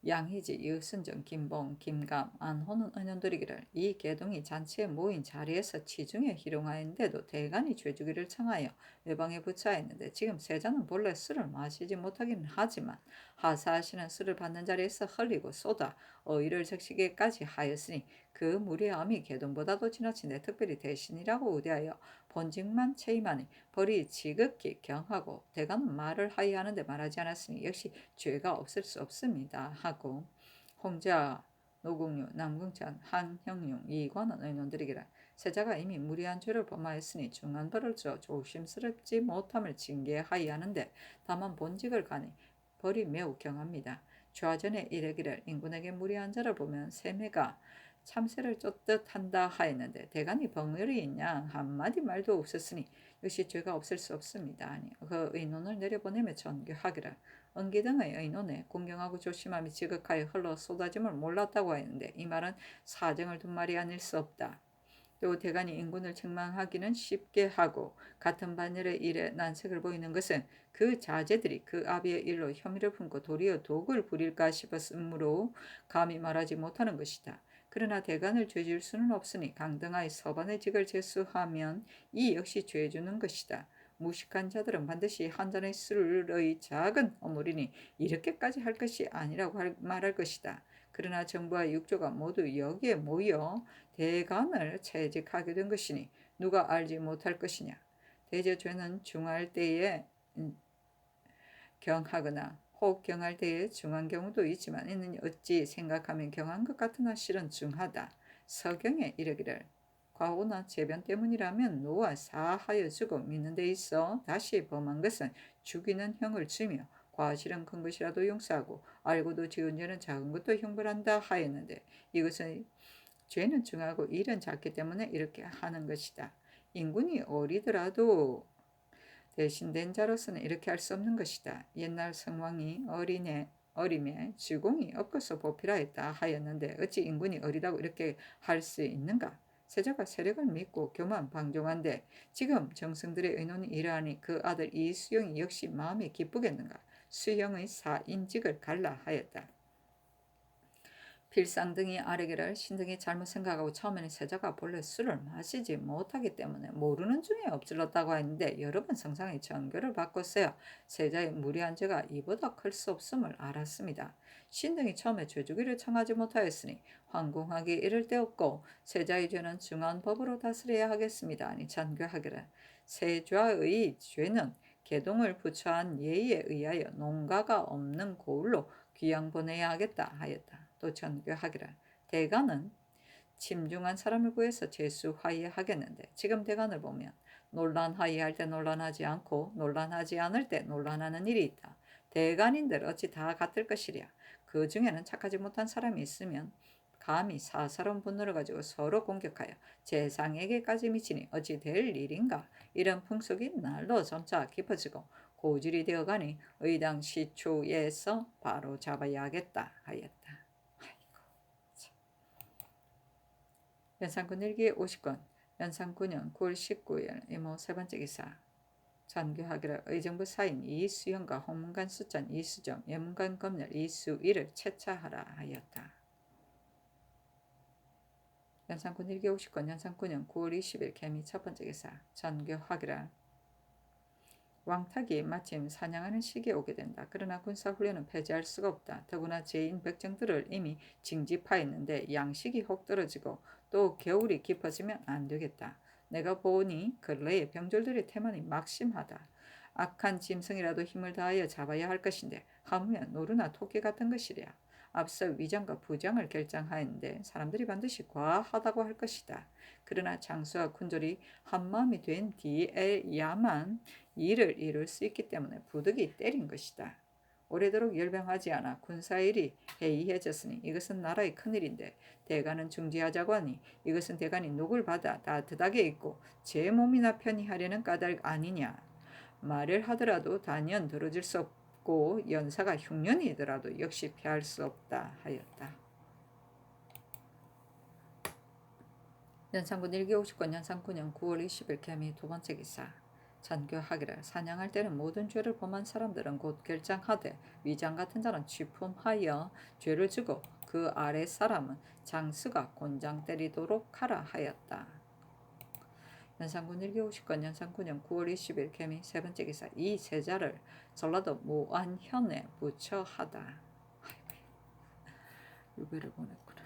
양희지, 유순정, 김봉, 김감, 안호는 은연들이기를 이 개동이 잔치에 모인 자리에서 치중에 희롱하였는데도 대간이 죄주기를 청하여 외방에 부처하였는데 지금 세자는 본래 술을 마시지 못하기는 하지만 하사하시는 술을 받는 자리에서 흘리고 쏟아 어의를 적시게까지 하였으니 그 무례함이 개동보다도 지나친데 특별히 대신이라고 우대하여 본직만 체임하니 벌이 지극히 경하고 대간은 말을 하이하는데 말하지 않았으니 역시 죄가 없을 수 없습니다 하고 홍자, 노국유, 남궁찬, 한형용, 이관원 의논들이기라 세자가 이미 무리한 죄를 범하였으니 중한 벌을 줘 조심스럽지 못함을 징계하이하는데 다만 본직을 가니 벌이 매우 경합니다. 좌전에 이르기를 인군에게 무리한 자를 보면 세매가 참새를 쫓듯 한다 하였는데 대간이 벙어리 있냐 한마디 말도 없었으니 역시 죄가 없을 수 없습니다. 아니 그 의논을 내려보내며 전교하기를 은기 등의 의논에 공경하고 조심함이 지극하여 흘러 쏟아짐을 몰랐다고 하였는데 이 말은 사정을 둔 말이 아닐 수 없다. 또 대간이 인군을 책망하기는 쉽게 하고 같은 반열의 일에 난색을 보이는 것은 그 자제들이 그 아비의 일로 혐의를 품고 도리어 독을 부릴까 싶었으므로 감히 말하지 못하는 것이다. 그러나 대간을 죄질 수는 없으니 강등하여 서반의 직을 제수하면 이 역시 죄주는 것이다. 무식한 자들은 반드시 한 잔의 술의 작은 어물이니 이렇게까지 할 것이 아니라고 말할 것이다. 그러나 정부와 육조가 모두 여기에 모여 대간을 채직하게 된 것이니 누가 알지 못할 것이냐. 대저 죄는 중할 때에 경하거나 혹 경할 때에 중한 경우도 있지만 이는 어찌 생각하면 경한 것 같으나 실은 중하다. 서경에 이르기를 과오나 재변 때문이라면 노아 사하여 주고 믿는 데 있어 다시 범한 것은 죽이는 형을 주며 과실은 큰 것이라도 용서하고 알고도 지은 죄는 작은 것도 형벌한다 하였는데 이것은 죄는 중하고 일은 작기 때문에 이렇게 하는 것이다. 인군이 어리더라도 대신된 자로서는 이렇게 할 수 없는 것이다. 옛날 성왕이 어림에 주공이 엎어서 보필하였다 하였는데 어찌 인군이 어리다고 이렇게 할 수 있는가? 세자가 세력을 믿고 교만 방종한데 지금 정승들의 의논이 이러하니 그 아들 이수영이 역시 마음에 기쁘겠는가? 수영의 사인직을 갈라 하였다. 필상등이 아래기를 신등이 잘못 생각하고 처음에는 세자가 본래 술을 마시지 못하기 때문에 모르는 중에 엎질렀다고 했는데 여러 번 성상의 전교를 받고서야 세자의 무리한 죄가 이보다 클 수 없음을 알았습니다. 신등이 처음에 죄주기를 청하지 못하였으니 황궁하기 이를 데 없고 세자의 죄는 중한 법으로 다스려야 하겠습니다. 아니 전교하기를 세좌의 죄는 개동을 부처한 예의에 의하여 농가가 없는 고을로 귀양 보내야 하겠다 하였다. 또 전교하기를 대간은 침중한 사람을 구해서 제수하여하겠는데 지금 대간을 보면 논란하여할 때 논란하지 않고 논란하지 않을 때 논란하는 일이 있다. 대간인들 어찌 다 같을 것이랴. 그 중에는 착하지 못한 사람이 있으면 감히 사사로운 분노를 가지고 서로 공격하여 재상에게까지 미치니 어찌 될 일인가. 이런 풍속이 날로 점차 깊어지고 고질이 되어가니 의당 시초에서 바로 잡아야겠다 하였다. 연산군 일기 50권 연산 9년 9월 19일 이모 세번째 기사 전교하기를 의정부 사인 이수영과 홍문관 수전 이수점 예문관 검열 이수일을 채차하라 하였다. 연산군 일기 50권 연산 9년 9월 20일 개미 첫번째 기사 전교하기를 왕탁이 마침 사냥하는 시기에 오게 된다. 그러나 군사훈련은 폐지할 수가 없다. 더구나 죄인 백정들을 이미 징집하였는데 양식이 혹 떨어지고 또 겨울이 깊어지면 안 되겠다. 내가 보니 근래에 병졸들의 태만이 막심하다. 악한 짐승이라도 힘을 다하여 잡아야 할 것인데 하물며 노루나 토끼 같은 것이랴. 앞서 위장과 부장을 결정하였는데 사람들이 반드시 과하다고 할 것이다. 그러나 장수와 군졸이 한마음이 된 뒤에야만 일을 이룰 수 있기 때문에 부득이 때린 것이다. 오래도록 열병하지 않아 군사일이 해이해졌으니 이것은 나라의 큰일인데 대간은 중지하자고 하니 이것은 대간이 녹을 받아 따뜻하게 입고 제 몸이나 편히 하려는 까닭 아니냐. 말을 하더라도 단연 들어줄 수 없고 연사가 흉년이더라도 역시 피할 수 없다 하였다. 연산군 일기 50권 연산 9년 9월 20일 개미 두번째 기사 전교하기를 사냥할 때는 모든 죄를 범한 사람들은 곧 결장하되 위장 같은 자는 취품하여 죄를 주고 그 아래 사람은 장수가 곤장 때리도록 하라 하였다. 연산군 일기 50권 연산 9년 9월 20일 개미 세번째 기사 이 세자를 전라도 무안현에 부처하다. 유배를 보냈구나.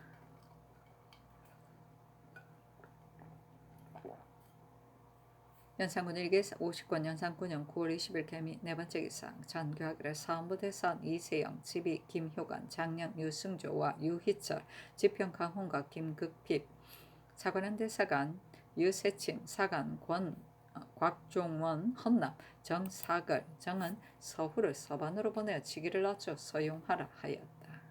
연산군 일기 50권 연산 9년 9월 20일 개미 네번째 기사 전교하기를 사헌부 대사원 이세영 지비 김효관 장령 유승조와 유희철 지평 강훈과 김극핍 사관원 대사관 유세침 사관 곽종원 헌납 정사걸 정은 서후를 서반으로 보내어 직위를 낮춰 서용하라 하였다.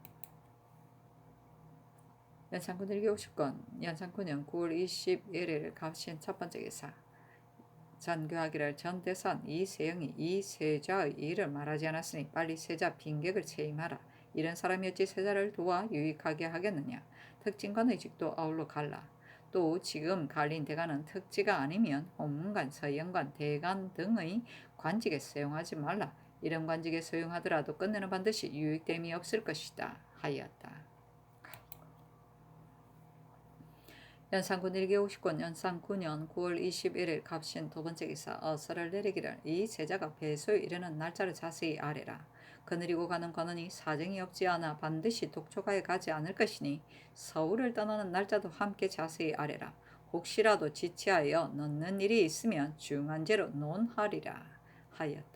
연산군 일기 50권 연산 9년 9월 21일 갑신 첫번째 기사 전교하기를 전 대선 이세영이 이 세자의 일을 말하지 않았으니 빨리 세자 빈객을 채임하라. 이런 사람이 어찌 세자를 도와 유익하게 하겠느냐. 특진관의 직도 아울러 갈라. 또 지금 갈린 대간은 특지가 아니면 홍문관, 서영관, 대간 등의 관직에 사용하지 말라. 이런 관직에 사용하더라도 끝내는 반드시 유익됨이 없을 것이다 하였다. 연산군 1기 50권 연산 9년 9월 21일 갑신 두 번째 기사 어서를 내리기를 이 세자가 배소에 이르는 날짜를 자세히 아뢰라. 거느리고 가는 관원이 사정이 없지 않아 반드시 독초가에 가지 않을 것이니 서울을 떠나는 날짜도 함께 자세히 아뢰라. 혹시라도 지체하여 넣는 일이 있으면 중한 죄로 논하리라 하였다.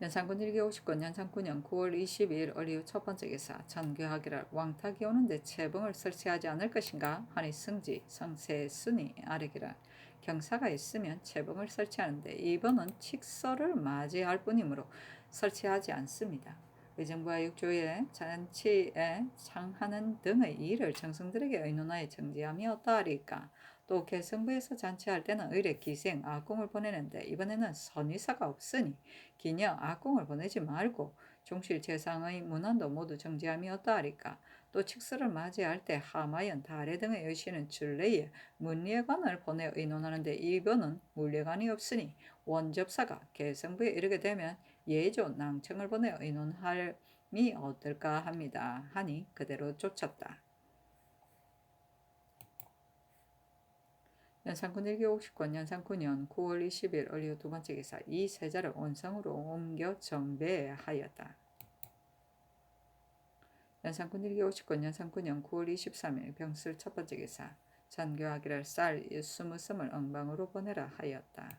연산군 1기 50권 연산 9년 9월 22일 어리후 첫 번째 기사 전교하기를 왕탁이 오는데 채봉을 설치하지 않을 것인가 하니 승지 성세순이 아뢰기를 경사가 있으면 채봉을 설치하는데 이번은 칙서를 맞이할 뿐이므로 설치하지 않습니다. 의정부와 육조의 잔치에 상하는 등의 일을 정승들에게 의논하여 정지함이 어떠하리까. 또 개성부에서 잔치할 때는 의례 기생 악공을 보내는데 이번에는 선의사가 없으니 기녀 악공을 보내지 말고 종실 재상의 문안도 모두 정지함이 어떠하리까. 또 칙서를 맞이할 때 하마연 다례 등의 여신은 줄내에 문례관을 보내 의논하는데 이번은 문례관이 없으니 원접사가 개성부에 이르게 되면 예조 낭청을 보내 의논함이 어떨까 합니다. 하니 그대로 쫓았다. 연산군 1기 50권 연산 9년 9월 20일 어리후 두 번째 기사 이 세자를 원성으로 옮겨 정배하였다. 연산군 1기 50권 연산 9년 9월 23일 병술 첫 번째 기사 전교하기를 쌀 20을 엉방으로 보내라 하였다.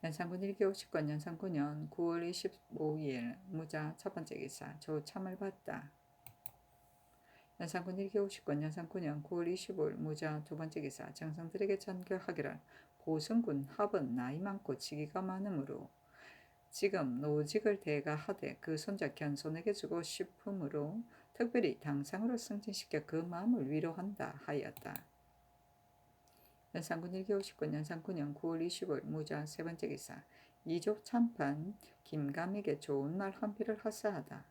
연산군 1기 50권 연산 9년 9월 25일 무자 첫 번째 기사 조참을 받다. 연산군 1기 50권 연산 9년 9월 25일 무자 두 번째 기사 정성들에게 전교하기를 고승군 합은 나이 많고 지기가 많으므로 지금 노직을 대가하되 그 손자 견손에게 주고 싶으므로 특별히 당상으로 승진시켜 그 마음을 위로한다 하였다. 연산군 1기 50권 연산 9년 9월 25일 무자 세 번째 기사 이족 참판 김감에게 좋은 말 한 필을 하사하다.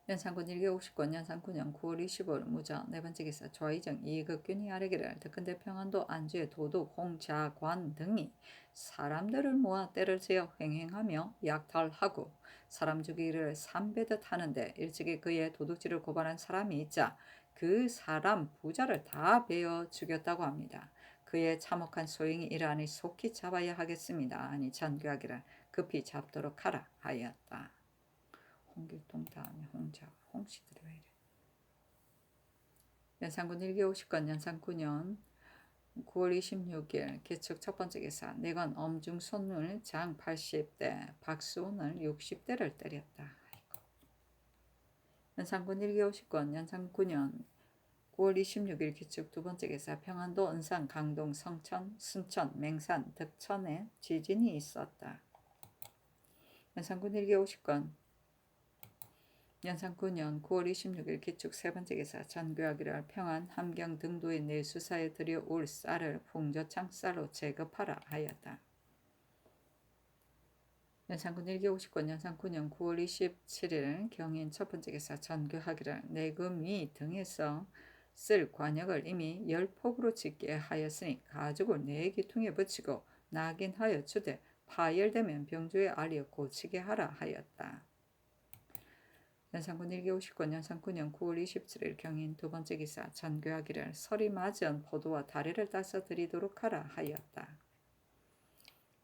연산군 1기 50권 연산 9년 9월 25일 무자 네 번째 기사 좌의정 이극균이 아뢰기를 덕근대 평안도 안주의 도둑 홍자관 등이 사람들을 모아 때를 지어 횡행하며 약탈하고 사람 죽이기를 3배듯 하는데 일찍이 그의 도둑질을 고발한 사람이 있자 그 사람 부자를 다 베어 죽였다고 합니다. 그의 참혹한 소행이 이러하니 속히 잡아야 하겠습니다. 아니 전교하기를 급히 잡도록 하라 하였다. 홍길동 다음에 홍씨들이 왜 이래. 연산군 1기 50권 연산 9년 9월 26일 개축 첫 번째 기사 내건 엄중손을 장 80대 박수훈을 60대를 때렸다. 연산군 1기 50권 연산 9년 9월 26일 개축 두 번째 기사 평안도 은산 강동 성천 순천 맹산 덕천에 지진이 있었다. 연산군 1기 50권 연산 9년 9월 26일 기축 세 번째 기사 전교하기를 평안 함경 등도의 내수사에 들여올 쌀을 풍저창 쌀로 제급하라 하였다. 연산군 1기 50권 연산 9년 9월 27일 경인 첫 번째 기사 전교하기를 내금위 등에서 쓸 관역을 이미 10폭으로 짓게 하였으니 가죽을 4기퉁에 붙이고 낙인하여 주되 파열되면 병조에 알려 고치게 하라 하였다. 연산군 1기 50권 연산 9년 9월 27일 경인 두 번째 기사 전교하기를 설이 맞은 포도와 다래를 따서 드리도록 하라 하였다.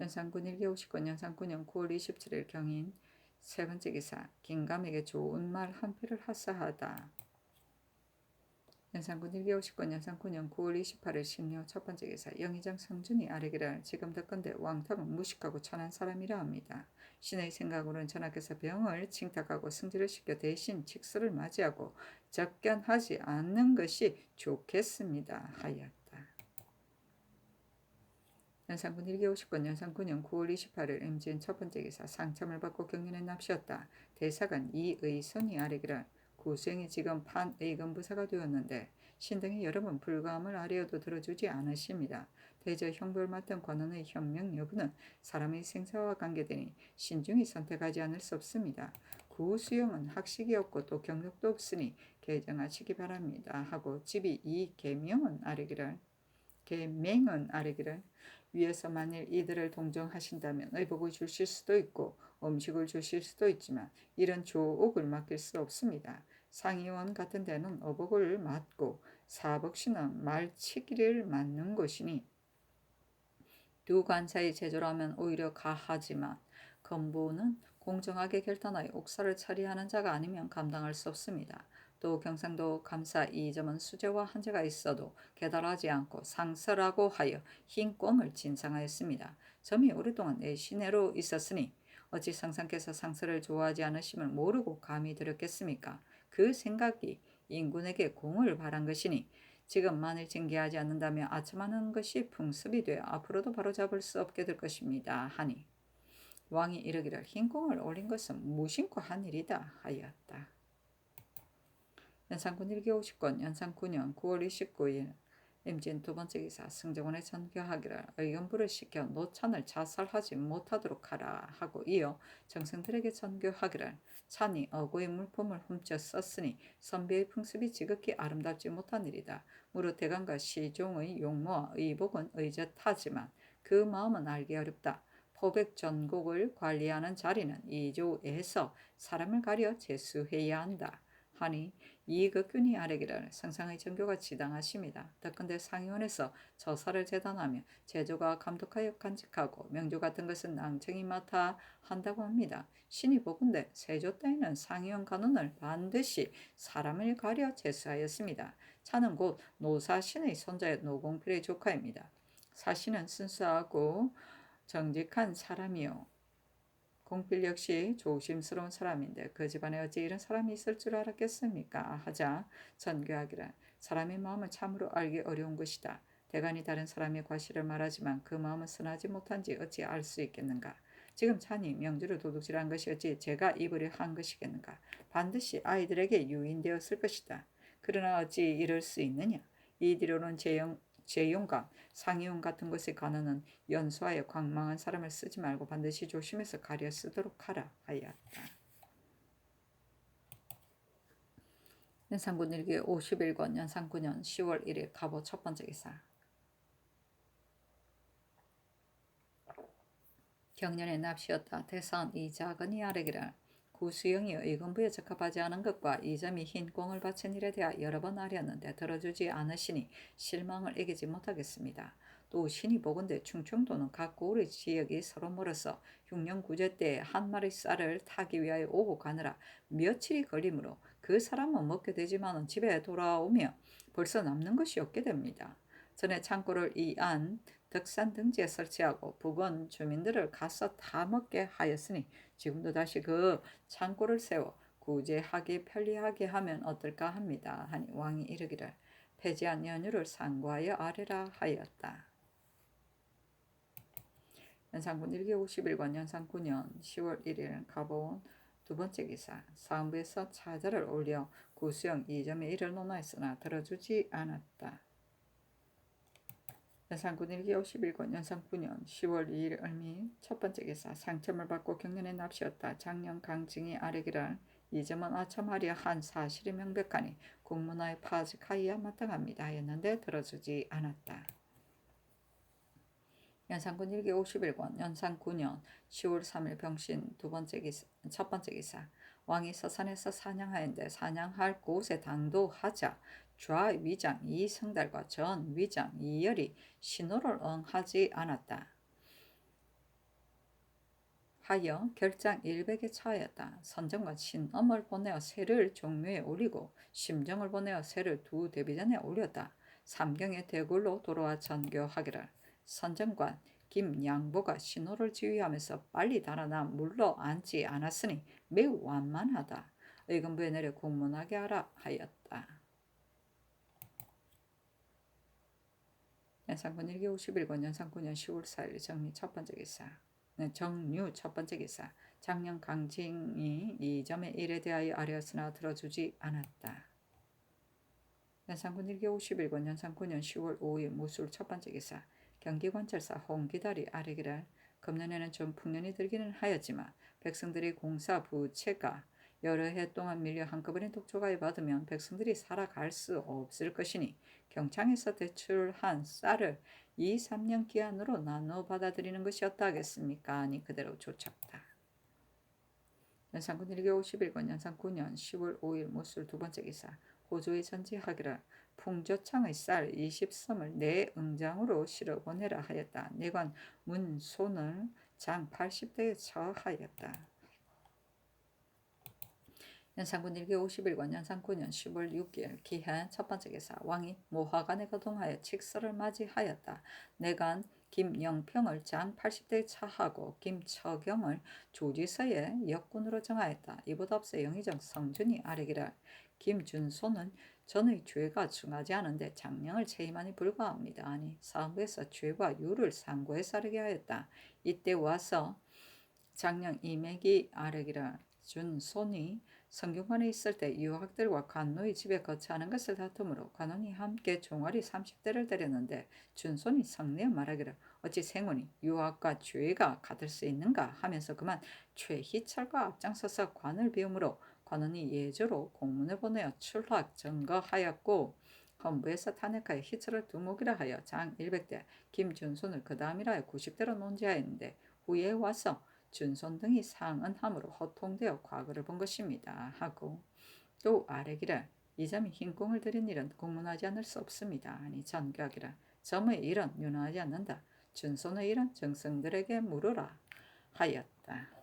연산군 1기 50권 연산 9년 9월 27일 경인 세 번째 기사 김감에게 좋은 말 한 필을 하사하다. 연산군 1기 50권 연산 9년 9월 28일 신묘 첫 번째 기사 영의정 성준이 아뢰기를 지금 듣건대 왕탁은 무식하고 천한 사람이라 합니다. 신의 생각으로는 전하께서 병을 칭탁하고 승질을 시켜 대신 칙서를 맞이하고 접견하지 않는 것이 좋겠습니다 하였다. 연산군 1기 50권 연산 9년 9월 28일 임진 첫 번째 기사 상참을 받고 경륜에 납시었다. 대사관 이의선이 아뢰기를 구수행이 지금 판의금부사가 되었는데 신등이 여러 번 불감을 아뢰어도 들어주지 않으십니다. 대저 형벌 맡은 관원의 현명 여부는 사람의 생사와 관계되니 신중히 선택하지 않을 수 없습니다. 구수영은 학식이 없고 또 경력도 없으니 개정하시기 바랍니다 하고 집이 이 계명은 아래기를 위에서 만일 이들을 동정하신다면 의복을 주실 수도 있고 음식을 주실 수도 있지만 이런 조옥을 맡길 수 없습니다. 상의원 같은 데는 어복을 맡고 사복시는 말치기를 맡는 것이니 두 관사의 제조라면 오히려 가하지만 건보는 공정하게 결단하여 옥사를 처리하는 자가 아니면 감당할 수 없습니다. 또 경상도 감사 이 점은 수재와 한재가 있어도 계달하지 않고 상서라고 하여 흰 꽁을 진상하였습니다. 점이 오랫동안 내 시내로 있었으니 어찌 상상께서 상서를 좋아하지 않으심을 모르고 감히 들였겠습니까? 그 생각이 인군에게 공을 바란 것이니 지금 만일 징계하지 않는다면 아첨하는 것이 풍습이 되어 앞으로도 바로잡을 수 없게 될 것입니다 하니 왕이 이르기를 흰공을 올린 것은 무심코 한 일이다 하였다. 연산군 일기 50권 연산 9년 9월 29일 임진 두 번째 기사 승정원에 전교하기를 의견부를 시켜 노찬을 자살하지 못하도록 하라 하고 이어 정승들에게 전교하기를 찬이 어고의 물품을 훔쳐 썼으니 선비의 풍습이 지극히 아름답지 못한 일이다. 무릇 대간과 시종의 용모와 의복은 의젓하지만 그 마음은 알기 어렵다. 포백 전곡을 관리하는 자리는 이조에서 사람을 가려 제수해야 한다. 하니 이극균이 아래기를 상상의 전교가 지당하십니다. 더군데 상위원에서 저사를 재단하며 제조가 감독하여 간직하고 명조 같은 것은 낭청이 맡아 한다고 합니다. 신이 보건대 세조 때에는 상위원 간원을 반드시 사람을 가려 제수하였습니다. 차는 곧 노사신의 손자의 노공필의 조카입니다. 사신은 순수하고 정직한 사람이요 공필 역시 조심스러운 사람인데 그 집안에 어찌 이런 사람이 있을 줄 알았겠습니까? 하자 전교하기를 사람의 마음을 참으로 알기 어려운 것이다. 대간이 다른 사람의 과실을 말하지만 그 마음은 선하지 못한지 어찌 알 수 있겠는가? 지금 찬이 명주를 도둑질한 것이 어찌 제가 입으려 한 것이겠는가? 반드시 아이들에게 유인되었을 것이다. 그러나 어찌 이럴 수 있느냐? 이 뒤로는 재용감, 상이용 같은 것에 관하는 연수하여 광망한 사람을 쓰지 말고 반드시 조심해서 가려 쓰도록 하라 하였다. 연산군 일기 51권 연산 9년 10월 1일 갑오 첫 번째 기사 경년에 납시였다. 대사은 이 작은이 아래기를 구수영이 의금부에 적합하지 않은 것과 이 점이 흰공을 바친 일에 대하여 여러 번 아뢰었는데 들어주지 않으시니 실망을 이기지 못하겠습니다. 또 신이 보건대 충청도는 각 고을의 지역이 서로 멀어서 흉년 구제 때 한 마리 쌀을 타기 위하여 오고 가느라 며칠이 걸리므로 그 사람은 먹게 되지만 집에 돌아오며 벌써 남는 것이 없게 됩니다. 전에 창고를 이안 덕산 등지에 설치하고 북원 주민들을 가서 다 먹게 하였으니 지금도 다시 그 창고를 세워 구제하기 편리하게 하면 어떨까 합니다. 하니 왕이 이르기를 폐지한 연유를 상고하여 아뢰라 하였다. 연산군 일기 51권 연산 9년 10월 1일 가보온 두 번째 기사 사헌부에서 차자를 올려 구수영 이점의 일을 논하였으나 들어주지 않았다. 연산군 일기 51권 연산 9년 10월 2일 을미 첫 번째 기사 상첨을 받고 경년에 납시었다. 장년 강증이 아뢰기를 이 점은 아첨하려 한 사실이 명백하니 국문화에 파직하여야 마땅합니다 하였는데 들어주지 않았다. 연산군 일기 51권 연산 9년 10월 3일 병신 첫 번째 기사 왕이 서산에서 사냥하였는데 사냥할 곳에 당도하자 좌위장 이승달과 전위장 이열이 신호를 응하지 않았다. 하여 결장 100에 차하였다. 선정관 신엄을 보내어 새를 종묘에 올리고 심정을 보내어 새를 두 대비전에 올렸다. 삼경의 대굴로 돌아와 전교하기를 선정관 김양보가 신호를 지휘하면서 빨리 달아나 물러 앉지 않았으니 매우 완만하다. 의금부에 내려 공문하게 하라 하였다. 연산군 일기 51권 연산 9년 10월 4일 정리 첫 번째 기사 정류 첫 번째 기사 장년 강징이 이 점의 일에 대하여 아뢰었으나 들어주지 않았다. 연산군 일기 51권 연산 9년 10월 5일 무술 첫 번째 기사 경기관찰사 홍기달이 아뢰기를 금년에는 좀 풍년이 들기는 하였지만 백성들의 공사 부채가 여러 해 동안 밀려 한꺼번에 독초가에 받으면 백성들이 살아갈 수 없을 것이니 경창에서 대출한 쌀을 2, 3년 기한으로 나눠 받아들이는 것이었다 하겠습니까? 아니 그대로 쫓았다. 연산군 1개 51권 연산 9년 10월 5일 모술 두 번째 기사 호조에 전지하기를 풍조창의 쌀 20섬을 내 응장으로 실어 보내라 하였다. 내관 문손을 장 80대에 처하였다. 연산군 1개 51권 연산 9년 10월 6일 기해 첫 번째 기사 왕이 모화관에 거동하여 칙서를 맞이하였다. 내관 김영평을 장 80대에 차하고 김처경을 조지서에 역군으로 정하였다. 이보다 앞서 영의정 성준이 아뢰기를 김준소는 전의 죄가 중하지 않은데 장령을 채임하니 불과합니다. 아니 사헌부에서 죄와 유를 상고해 따르게 하였다. 이때 와서 장령 이맥이 아뢰기를 준손이 성균관에 있을 때 유학들과 관노의 집에 거처하는 것을 다투므로 관원이 함께 종아리 30대를 데렸는데 준손이 성내어 말하기를 어찌 생훈이 유학과 죄가 같을 수 있는가 하면서 그만 최희철과 앞장서서 관을 비우므로 관원이 예조로 공문을 보내어 출학 전거하였고 헌부에서 탄핵하여 희철을 두목이라 하여 장 100대 김준손을 그 다음이라 하여 90대로 논지하였는데 후에 와서 준손 등이 상언함으로 호통되어 과거를 본 것입니다. 하고 또 아뢰기를 이 점이 흰공을 들인 일은 공문하지 않을 수 없습니다. 아니 전교하기를 점의 일은 윤하지 않는다. 준손의 일은 정승들에게 물으라 하였다.